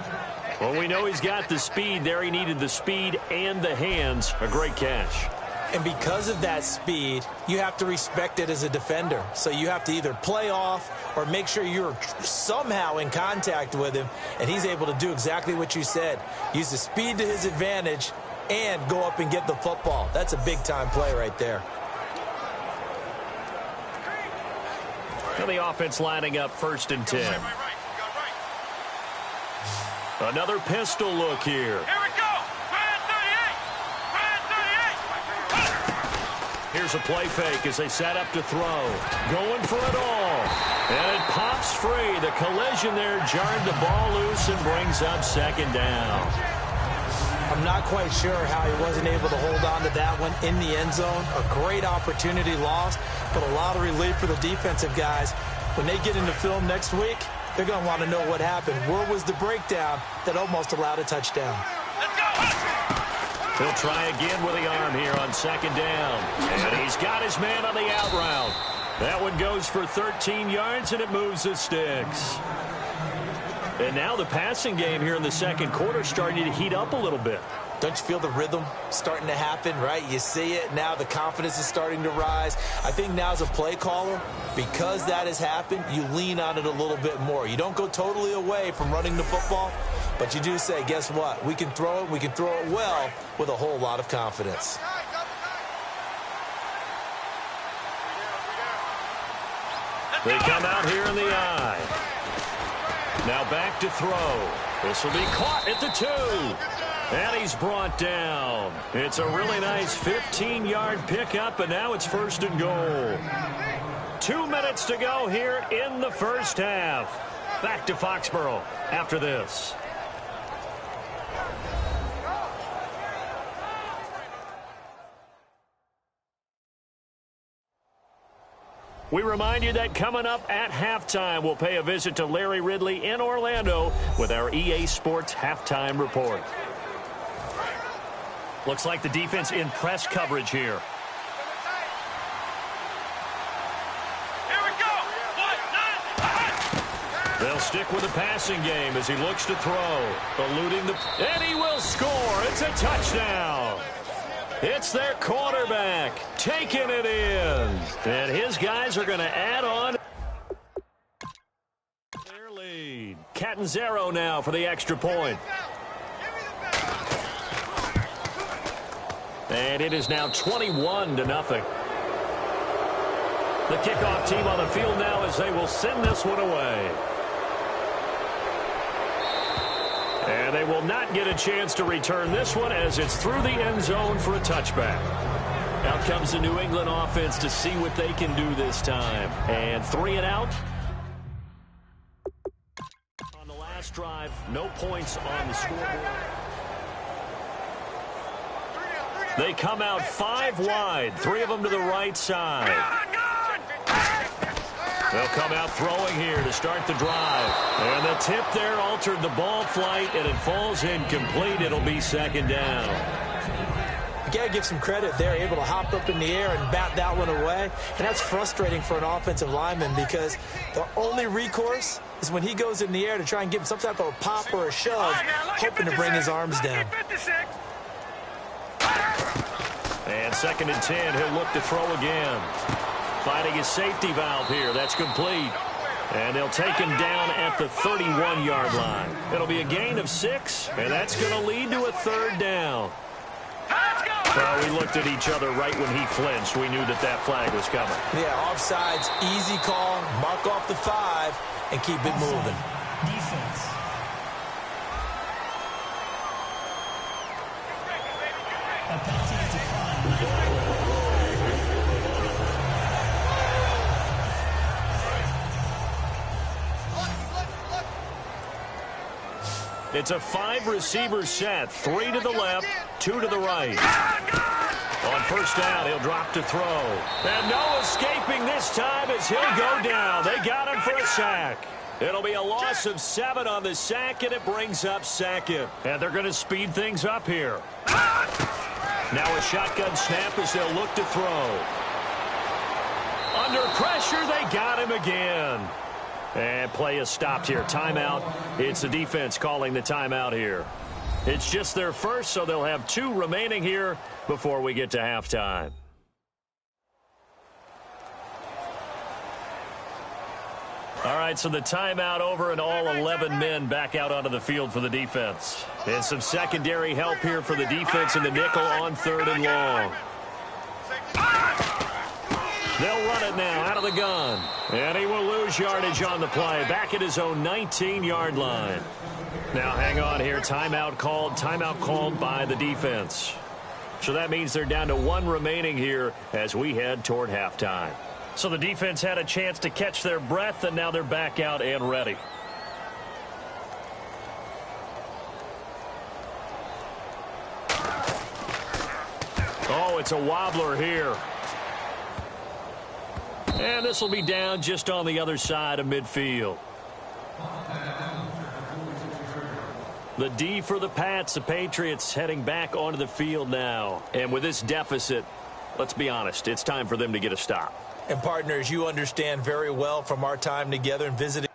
Well, we know he's got the speed there. He needed the speed and the hands. A great catch. And because of that speed, you have to respect it as a defender. So you have to either play off or make sure you're somehow in contact with him. And he's able to do exactly what you said. Use the speed to his advantage and go up and get the football. That's a big-time play right there. And the offense lining up 1st and 10. Another pistol look here. Here we go! Brand 38! Here's a play fake as they set up to throw. Going for it all. And it pops free. The collision there jarred the ball loose and brings up 2nd down. I'm not quite sure how he wasn't able to hold on to that one in the end zone. A great opportunity lost, but a lot of relief for the defensive guys. When they get into film next week, they're going to want to know what happened. Where was the breakdown that almost allowed a touchdown? Let's go! He'll try again with the arm here on 2nd down. And he's got his man on the out route. That one goes for 13 yards, and it moves the sticks. And now the passing game here in the 2nd quarter starting to heat up a little bit. Don't you feel the rhythm starting to happen, right? You see it. Now the confidence is starting to rise. I think now as a play caller, because that has happened, you lean on it a little bit more. You don't go totally away from running the football, but you do say, guess what? We can throw it. We can throw it well with a whole lot of confidence. They come out here in the eye. Now back to throw. This will be caught at the 2. And he's brought down. It's a really nice 15-yard pickup, and now it's 1st and goal. 2 minutes to go here in the first half. Back to Foxborough after this. We remind you that coming up at halftime, we'll pay a visit to Larry Ridley in Orlando with our EA Sports Halftime Report. Looks like the defense in press coverage here. Here we go! They'll stick with the passing game as he looks to throw. Eluding the... And he will score. It's a touchdown. It's their quarterback taking it in. And his guys are going to add on their lead. Catanzaro now for the extra point. And it is now 21-0. The kickoff team on the field now as they will send this one away. And they will not get a chance to return this one as it's through the end zone for a touchback. Out comes the New England offense to see what they can do this time. And 3 and out. On the last drive, no points on the scoreboard. They come out 5 wide, 3 of them to the right side. They'll come out throwing here to start the drive. And the tip there altered the ball flight, and it falls incomplete. It'll be second down. You got to give some credit. They're able to hop up in the air and bat that one away. And that's frustrating for an offensive lineman because the only recourse is when he goes in the air to try and give him some type of a pop or a shove, hoping to bring his arms down. And 2nd and 10, he'll look to throw again. Finding his safety valve here. That's complete. And they'll take him down at the 31-yard line. It'll be a gain of 6, and that's going to lead to a 3rd down. Well, we looked at each other right when he flinched. We knew that that flag was coming. Yeah, offsides, easy call. Mark off the 5 and keep it moving. Defense. A penalty is declined. It's a 5-receiver set. 3 to the left, 2 to the right. On first down, he'll drop to throw. And no escaping this time as he'll go down. They got him for a sack. It'll be a loss of 7 on the sack, and it brings up 2nd. And they're going to speed things up here. Now a shotgun snap as they'll look to throw. Under pressure, they got him again. And play is stopped here. Timeout. It's the defense calling the timeout here. It's just their first, so they'll have 2 remaining here before we get to halftime. All right, so the timeout over and all 11 men back out onto the field for the defense. And some secondary help here for the defense in the nickel on 3rd and long. They'll run it now out of the gun. And he will lose yardage on the play. Back at his own 19-yard line. Now hang on here. Timeout called by the defense. So that means they're down to 1 remaining here as we head toward halftime. So the defense had a chance to catch their breath, and now they're back out and ready. Oh, it's a wobbler here. And this will be down just on the other side of midfield. The D for the Pats, the Patriots heading back onto the field now. And with this deficit, let's be honest, it's time for them to get a stop. And partners, you understand very well from our time together and visiting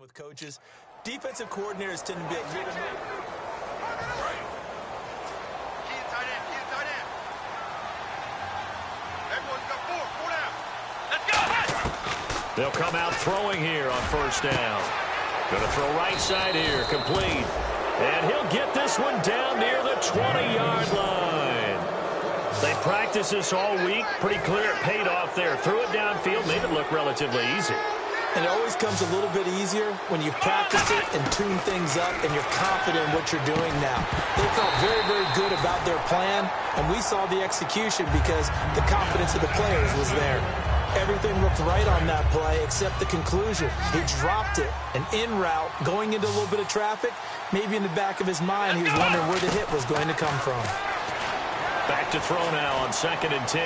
with coaches. Defensive coordinators tend to be a little bit. They'll come out throwing here on first down. Going to throw right side here, complete. And he'll get this one down near the 20-yard line. They practiced this all week. Pretty clear it paid off there. Threw it downfield, made it look relatively easy. And it always comes a little bit easier when you've practiced it and tuned things up and you're confident in what you're doing now. They felt very, very good about their plan, and we saw the execution because the confidence of the players was there. Everything looked right on that play except the conclusion. He dropped it, an in route, going into a little bit of traffic. Maybe in the back of his mind, he was wondering where the hit was going to come from. Back to throw now on 2nd and 10.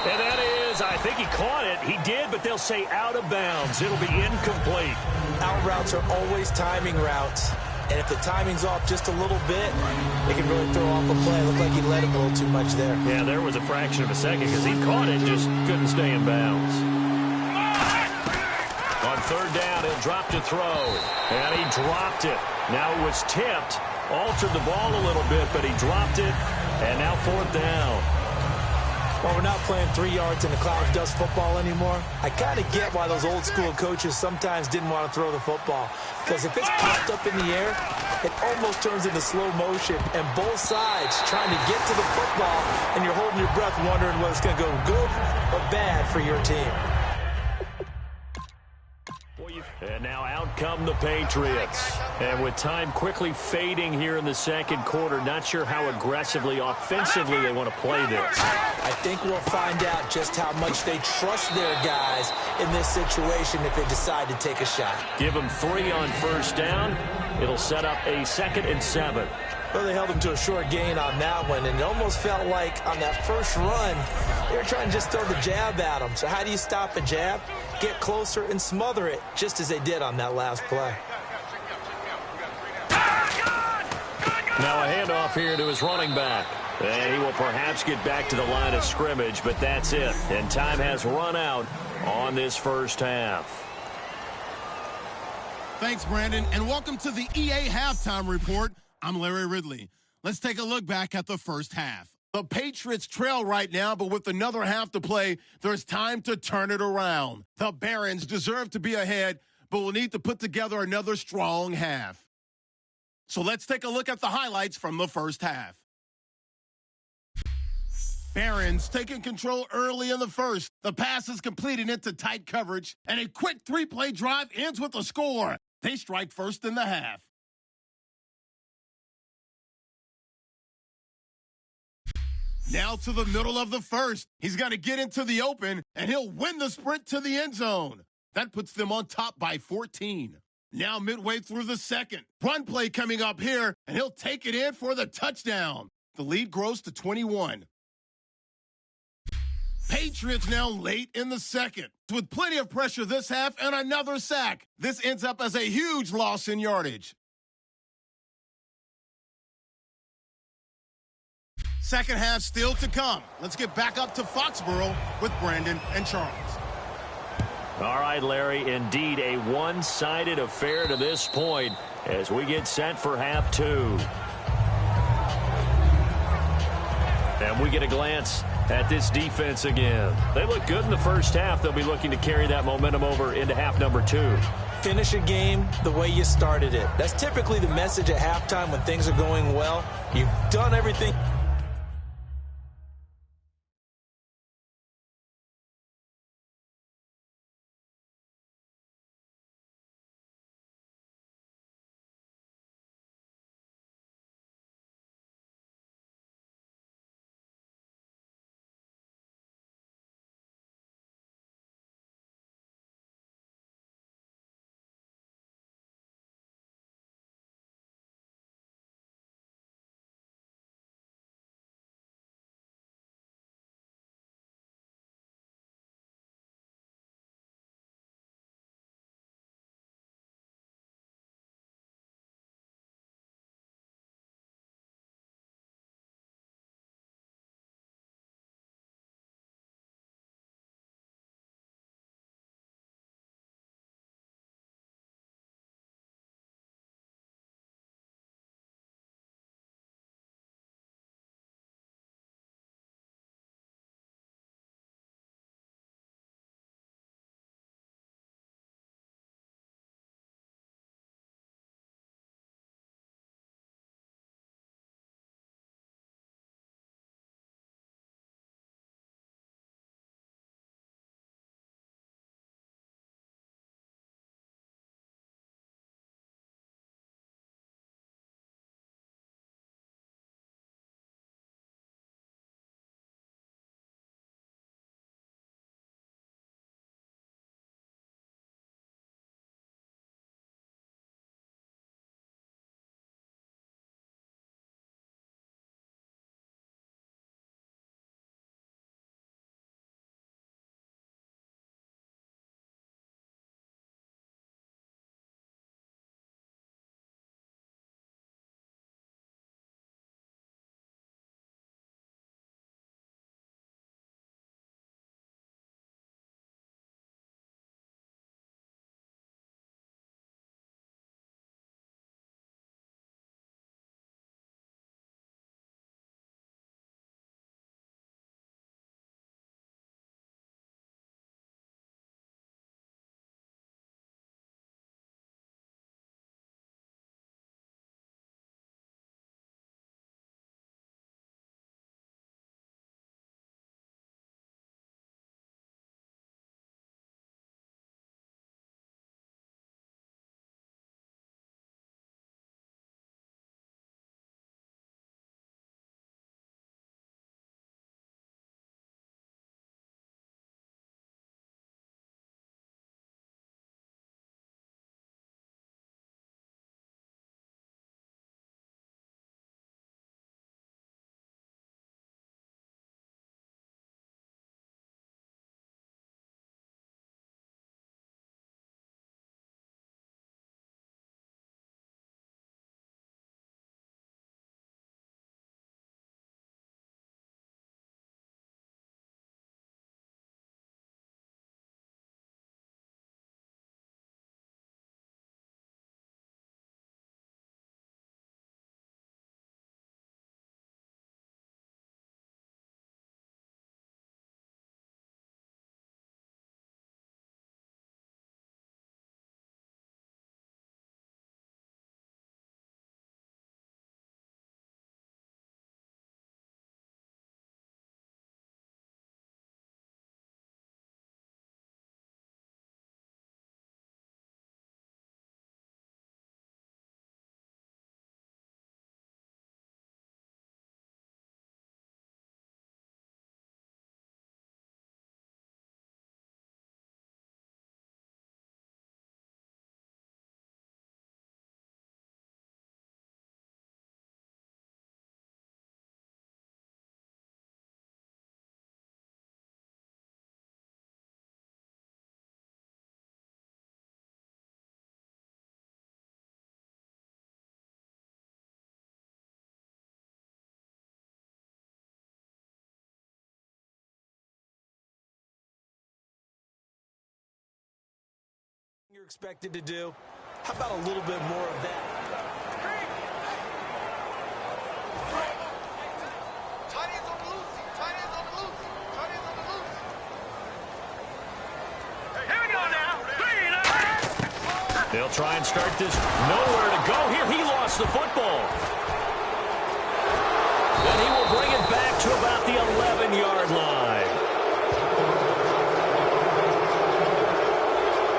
And that is, I think he caught it. He did, but they'll say out of bounds. It'll be incomplete. Out routes are always timing routes. And if the timing's off just a little bit, it can really throw off a play. It looked like he let him a little too much there. Yeah, there was a fraction of a second because he caught it, just couldn't stay in bounds. On third down, he'll drop to throw. And he dropped it. Now it was tipped. Altered the ball a little bit, but he dropped it. And now fourth down. Well, we're not playing 3 yards in the cloud of dust football anymore. I kind of get why those old school coaches sometimes didn't want to throw the football. Because if it's popped up in the air, it almost turns into slow motion. And both sides trying to get to the football, and you're holding your breath wondering whether it's going to go good or bad for your team. And now out come the Patriots. And with time quickly fading here in the second quarter, not sure how aggressively, offensively they want to play this. I think we'll find out just how much they trust their guys in this situation if they decide to take a shot. Give them 3 on first down. It'll set up a 2nd and 7. Well, they held him to a short gain on that one, and it almost felt like on that first run, they were trying to just throw the jab at him. So how do you stop a jab? Get closer and smother it, just as they did on that last play. Now a handoff here to his running back. And he will perhaps get back to the line of scrimmage, but that's it. And time has run out on this first half. Thanks, Brandon, and welcome to the EA Halftime Report. I'm Larry Ridley. Let's take a look back at the first half. The Patriots trail right now, but with another half to play, there's time to turn it around. The Barons deserve to be ahead, but will need to put together another strong half. So let's take a look at the highlights from the first half. Barons taking control early in the first. The pass is completed into tight coverage, and a quick 3-play drive ends with a score. They strike first in the half. Now to the middle of the first. He's got to get into the open, and he'll win the sprint to the end zone. That puts them on top by 14. Now midway through the second. Run play coming up here, and he'll take it in for the touchdown. The lead grows to 21. Patriots now late in the second. With plenty of pressure this half and another sack. This ends up as a huge loss in yardage. Second half still to come. Let's get back up to Foxborough with Brandon and Charles. All right, Larry, indeed a one-sided affair to this point as we get set for half 2. And we get a glance at this defense again. They look good in the first half. They'll be looking to carry that momentum over into half number 2. Finish a game the way you started it. That's typically the message at halftime when things are going well. You've done everything. you're expected to do? How about a little bit more of that? They'll try and start this. Nowhere to go here. He lost the football. And he will bring it back to about the 11-yard line.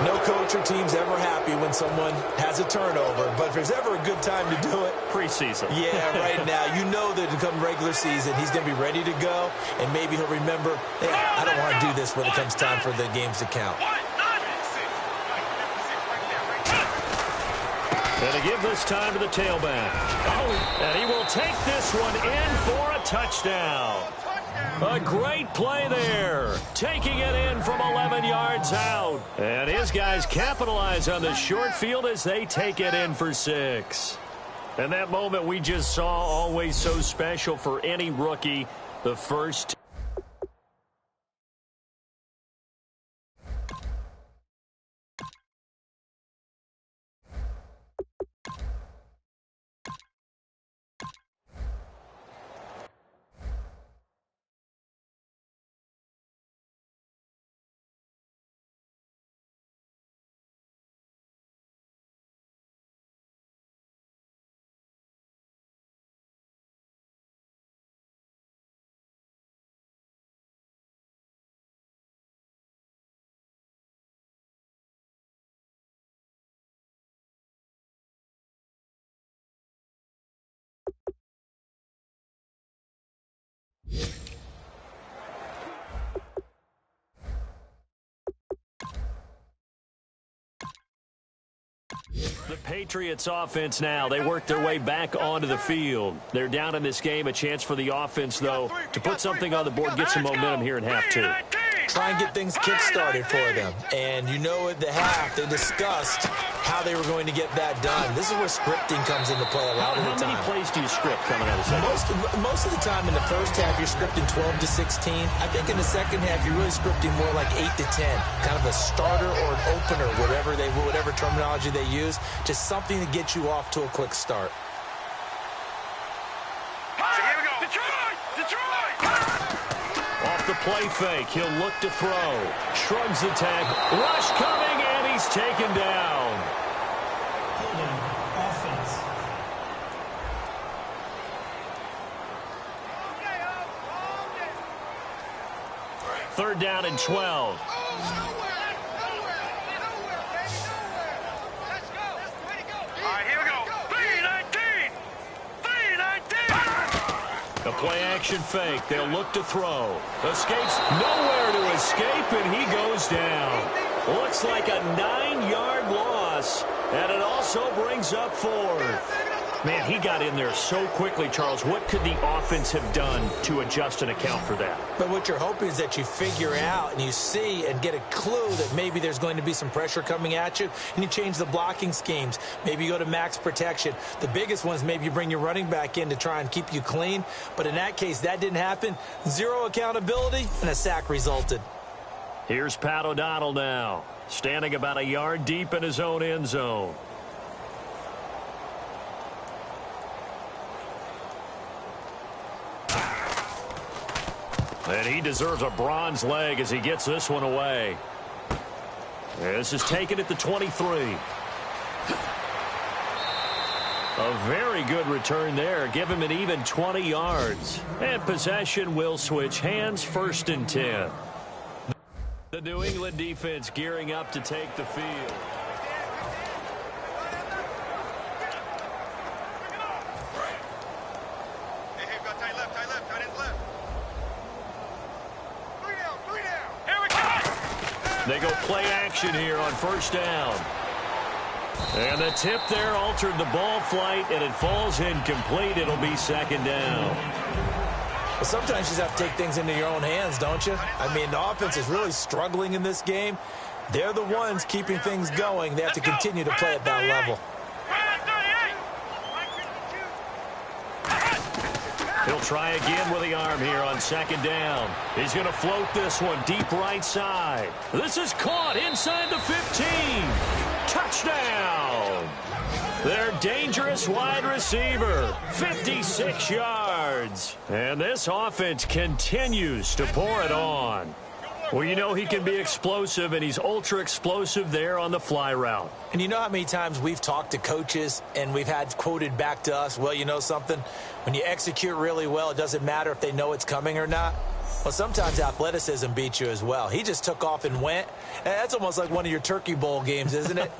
No coach or team's ever happy when someone has a turnover, but if there's ever a good time to do it, preseason. Yeah, right now. You know that come regular season, he's going to be ready to go, and maybe he'll remember, hey, I don't want to do this when it comes time for the games to count. And to give this time to the tailback. Oh, and he will take this one in for a touchdown. A great play there. Taking it in from 11 yards out. And his guys capitalize on the short field as they take it in for 6. And that moment we just saw, always so special for any rookie. The first. The Patriots offense now. They work their way back onto the field. They're down in this game. A chance for the offense, though, to put something on the board, get some momentum here in half 2. Try and get things kick-started for them. And you know at the half, they discussed how they were going to get that done. This is where scripting comes into play a lot of the time. How many plays do you script coming out of the second? Most of the time in the first half, you're scripting 12 to 16. I think in the second half, you're really scripting more like 8 to 10. Kind of a starter or an opener, whatever terminology they use. Just something to get you off to a quick start. Here we go. Detroit! Off the play fake, he'll look to throw. Shrugs the tackle. Rush coming, and he's taken down. Holding offense. Third down and 12. A play-action fake. They'll look to throw. Escapes. Nowhere to escape, and he goes down. Looks like a 9-yard loss, and it also brings up 4th. Man, he got in there so quickly, Charles. What could the offense have done to adjust and account for that? But what you're hoping is that you figure out and you see and get a clue that maybe there's going to be some pressure coming at you, and you change the blocking schemes. Maybe you go to max protection. The biggest one is maybe you bring your running back in to try and keep you clean. But in that case, that didn't happen. 0 accountability, and a sack resulted. Here's Pat O'Donnell now, standing about a yard deep in his own end zone. And he deserves a bronze leg as he gets this one away. This is taken at the 23. A very good return there. Give him an even 20 yards. And possession will switch hands, 1st and 10. The New England defense gearing up to take the field. They go play action here on 1st down. And the tip there altered the ball flight, and it falls incomplete. It'll be 2nd down. Well, sometimes you just have to take things into your own hands, don't you? I mean, the offense is really struggling in this game. They're the ones keeping things going. They have to continue to play at that level. He'll try again with the arm here on 2nd down. He's going to float this one deep right side. This is caught inside the 15. Touchdown! Their dangerous wide receiver, 56 yards. And this offense continues to pour it on. Well, you know he can be explosive, and he's ultra-explosive there on the fly route. And you know how many times we've talked to coaches and we've had quoted back to us, well, you know something? When you execute really well, it doesn't matter if they know it's coming or not. Well, sometimes athleticism beats you as well. He just took off and went. That's almost like one of your Turkey Bowl games, isn't it?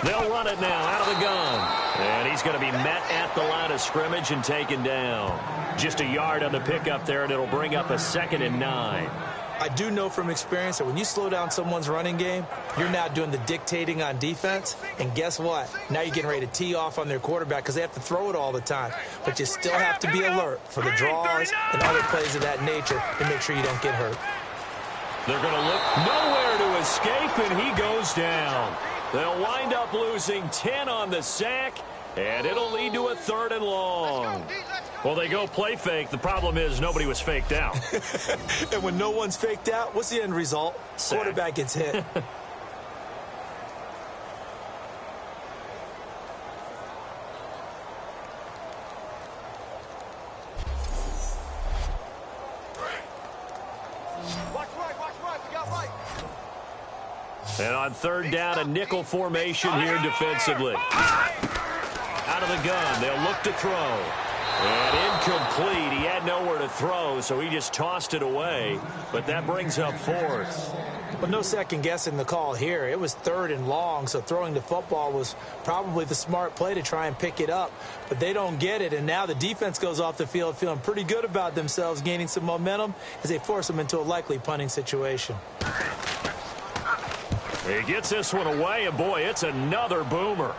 They'll run it now out of the gun. And he's going to be met at the line of scrimmage and taken down. Just a yard on the pickup there, and it'll bring up a 2nd and 9. I do know from experience that when you slow down someone's running game, you're now doing the dictating on defense. And guess what? Now you're getting ready to tee off on their quarterback because they have to throw it all the time. But you still have to be alert for the draws and other plays of that nature to make sure you don't get hurt. They're going to look nowhere to escape, and he goes down. They'll wind up losing 10 on the sack, and it'll lead to a 3rd and long. Well, they go play fake. The problem is nobody was faked out. And when no one's faked out, what's the end result? Sack. Quarterback gets hit. And on 3rd down, a nickel formation here defensively. Out of the gun, they'll look to throw. And incomplete. He had nowhere to throw, so he just tossed it away. But that brings up 4th. But no second guessing the call here. It was 3rd and long, so throwing the football was probably the smart play to try and pick it up. But they don't get it, and now the defense goes off the field feeling pretty good about themselves, gaining some momentum as they force them into a likely punting situation. He gets this one away, and boy, it's another boomer.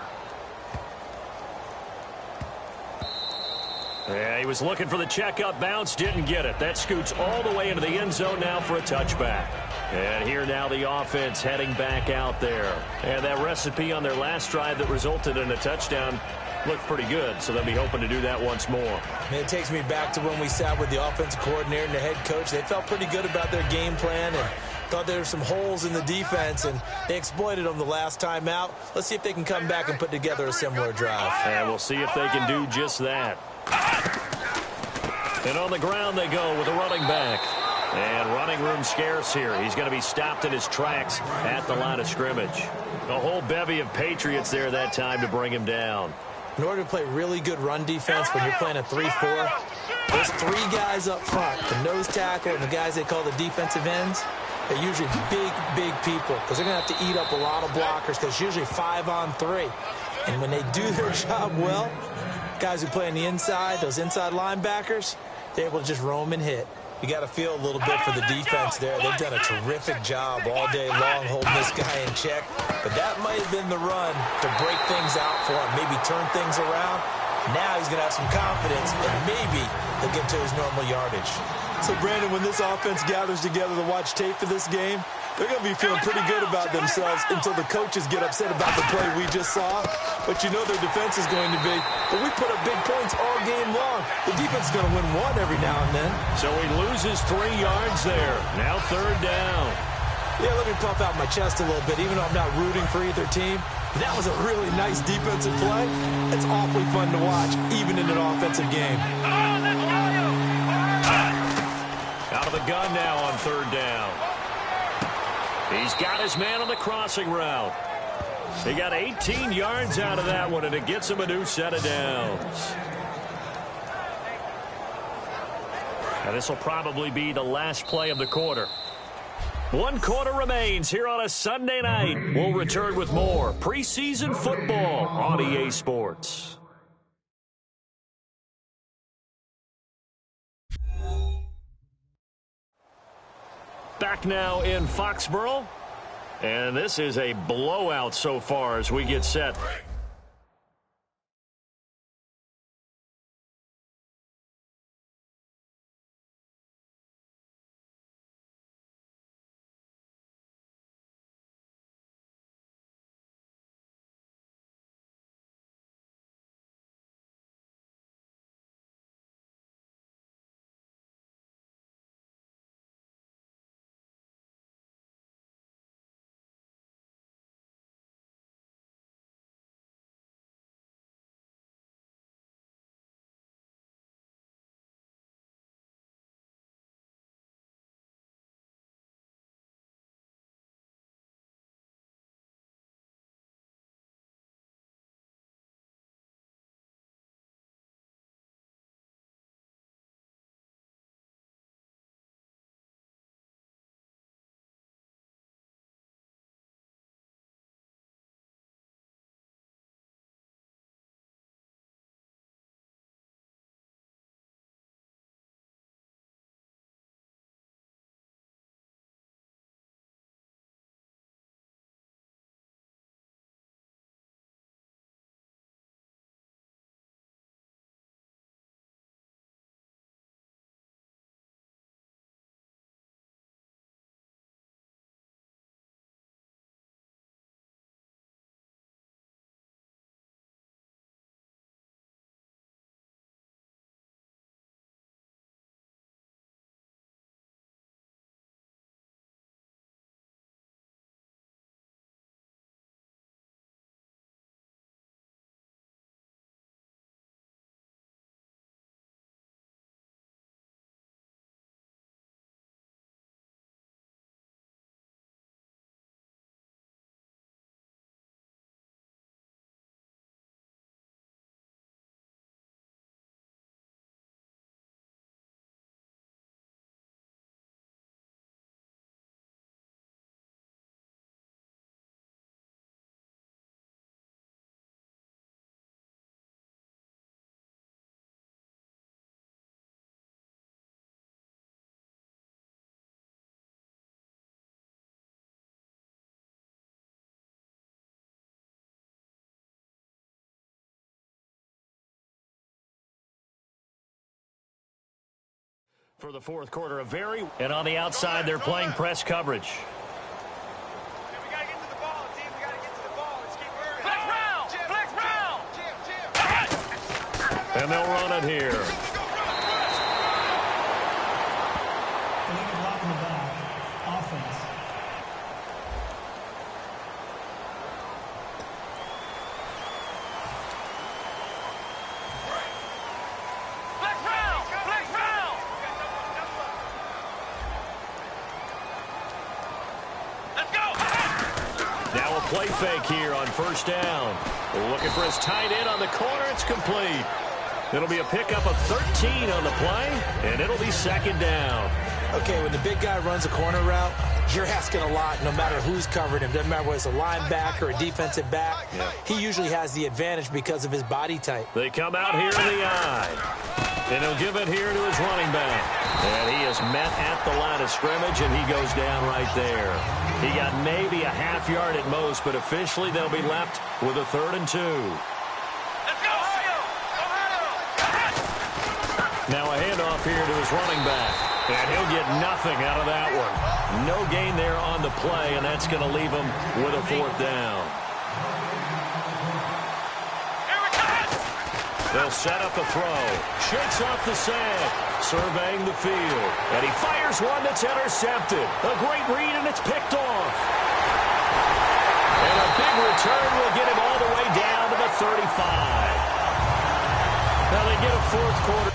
Yeah, he was looking for the checkup bounce, didn't get it. That scoots all the way into the end zone now for a touchback. And here now the offense heading back out there. And that recipe on their last drive that resulted in a touchdown looked pretty good, so they'll be hoping to do that once more. It takes me back to when we sat with the offensive coordinator and the head coach. They felt pretty good about their game plan and thought there were some holes in the defense, and they exploited them the last time out. Let's see if they can come back and put together a similar drive. And we'll see if they can do just that. And on the ground they go with a running back. And running room scarce here. He's going to be stopped in his tracks at the line of scrimmage. A whole bevy of Patriots there that time to bring him down. In order to play really good run defense when you're playing a 3-4, there's 3 guys up front, the nose tackle and the guys they call the defensive ends. They're usually big people because they're going to have to eat up a lot of blockers because it's usually 5 on 3. And when they do their job well, guys who play on the inside, those inside linebackers, they're able to just roam and hit. You got to feel a little bit for the defense there. They've done a terrific job all day long holding this guy in check. But that might have been the run to break things out for him, maybe turn things around. Now he's going to have some confidence, and maybe he'll get to his normal yardage. So, Brandon, when this offense gathers together to watch tape for this game, they're going to be feeling pretty good about themselves until the coaches get upset about the play we just saw. But you know their defense is going to be, but we put up big points all game long. The defense is going to win one every now and then. So he loses 3 yards there. Now 3rd down. Yeah, let me puff out my chest a little bit, even though I'm not rooting for either team. That was a really nice defensive play. It's awfully fun to watch, even in an offensive game. Out of the gun now on 3rd down. He's got his man on the crossing route. He got 18 yards out of that one, and it gets him a new set of downs. And this will probably be the last play of the quarter. 1 quarter remains here on a Sunday night. We'll return with more preseason football on EA Sports. Back now in Foxborough. And this is a blowout so far as we get set For the fourth quarter, and on the outside, they're playing press coverage. We got to get to the ball, team. We got to get to the ball. Let's keep moving. Flex round. And they'll run it here. Illegal block in the back. Offense. Flex round. Let's go. Now a play fake here on first down. Looking for his tight end on the corner. It's complete. It'll be a pickup of 13 on the play, and it'll be second down. Okay, when the big guy runs a corner route, you're asking a lot no matter who's covering him. Doesn't matter whether it's a linebacker or a defensive back. Yeah. He usually has the advantage because of his body type. They come out here in the eye. And he'll give it here to his running back. And he is met at the line of scrimmage, and he goes down right there. He got maybe a half yard at most, but officially they'll be left with a 3rd and 2. Let's go. Now a handoff here to his running back. And he'll get nothing out of that one. No gain there on the play, and that's going to leave him with a 4th down. They'll set up a throw. Shakes off the sand. Surveying the field. And he fires one that's intercepted. A great read, and it's picked off. And a big return will get him all the way down to the 35. Now they get a 4th quarter.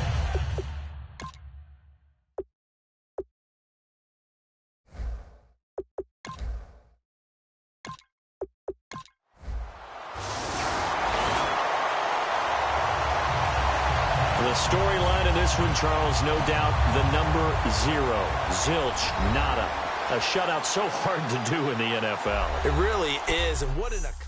The storyline in this one, Charles, no doubt the number 0. Zilch, nada. A shutout so hard to do in the NFL. It really is, and what an accomplishment.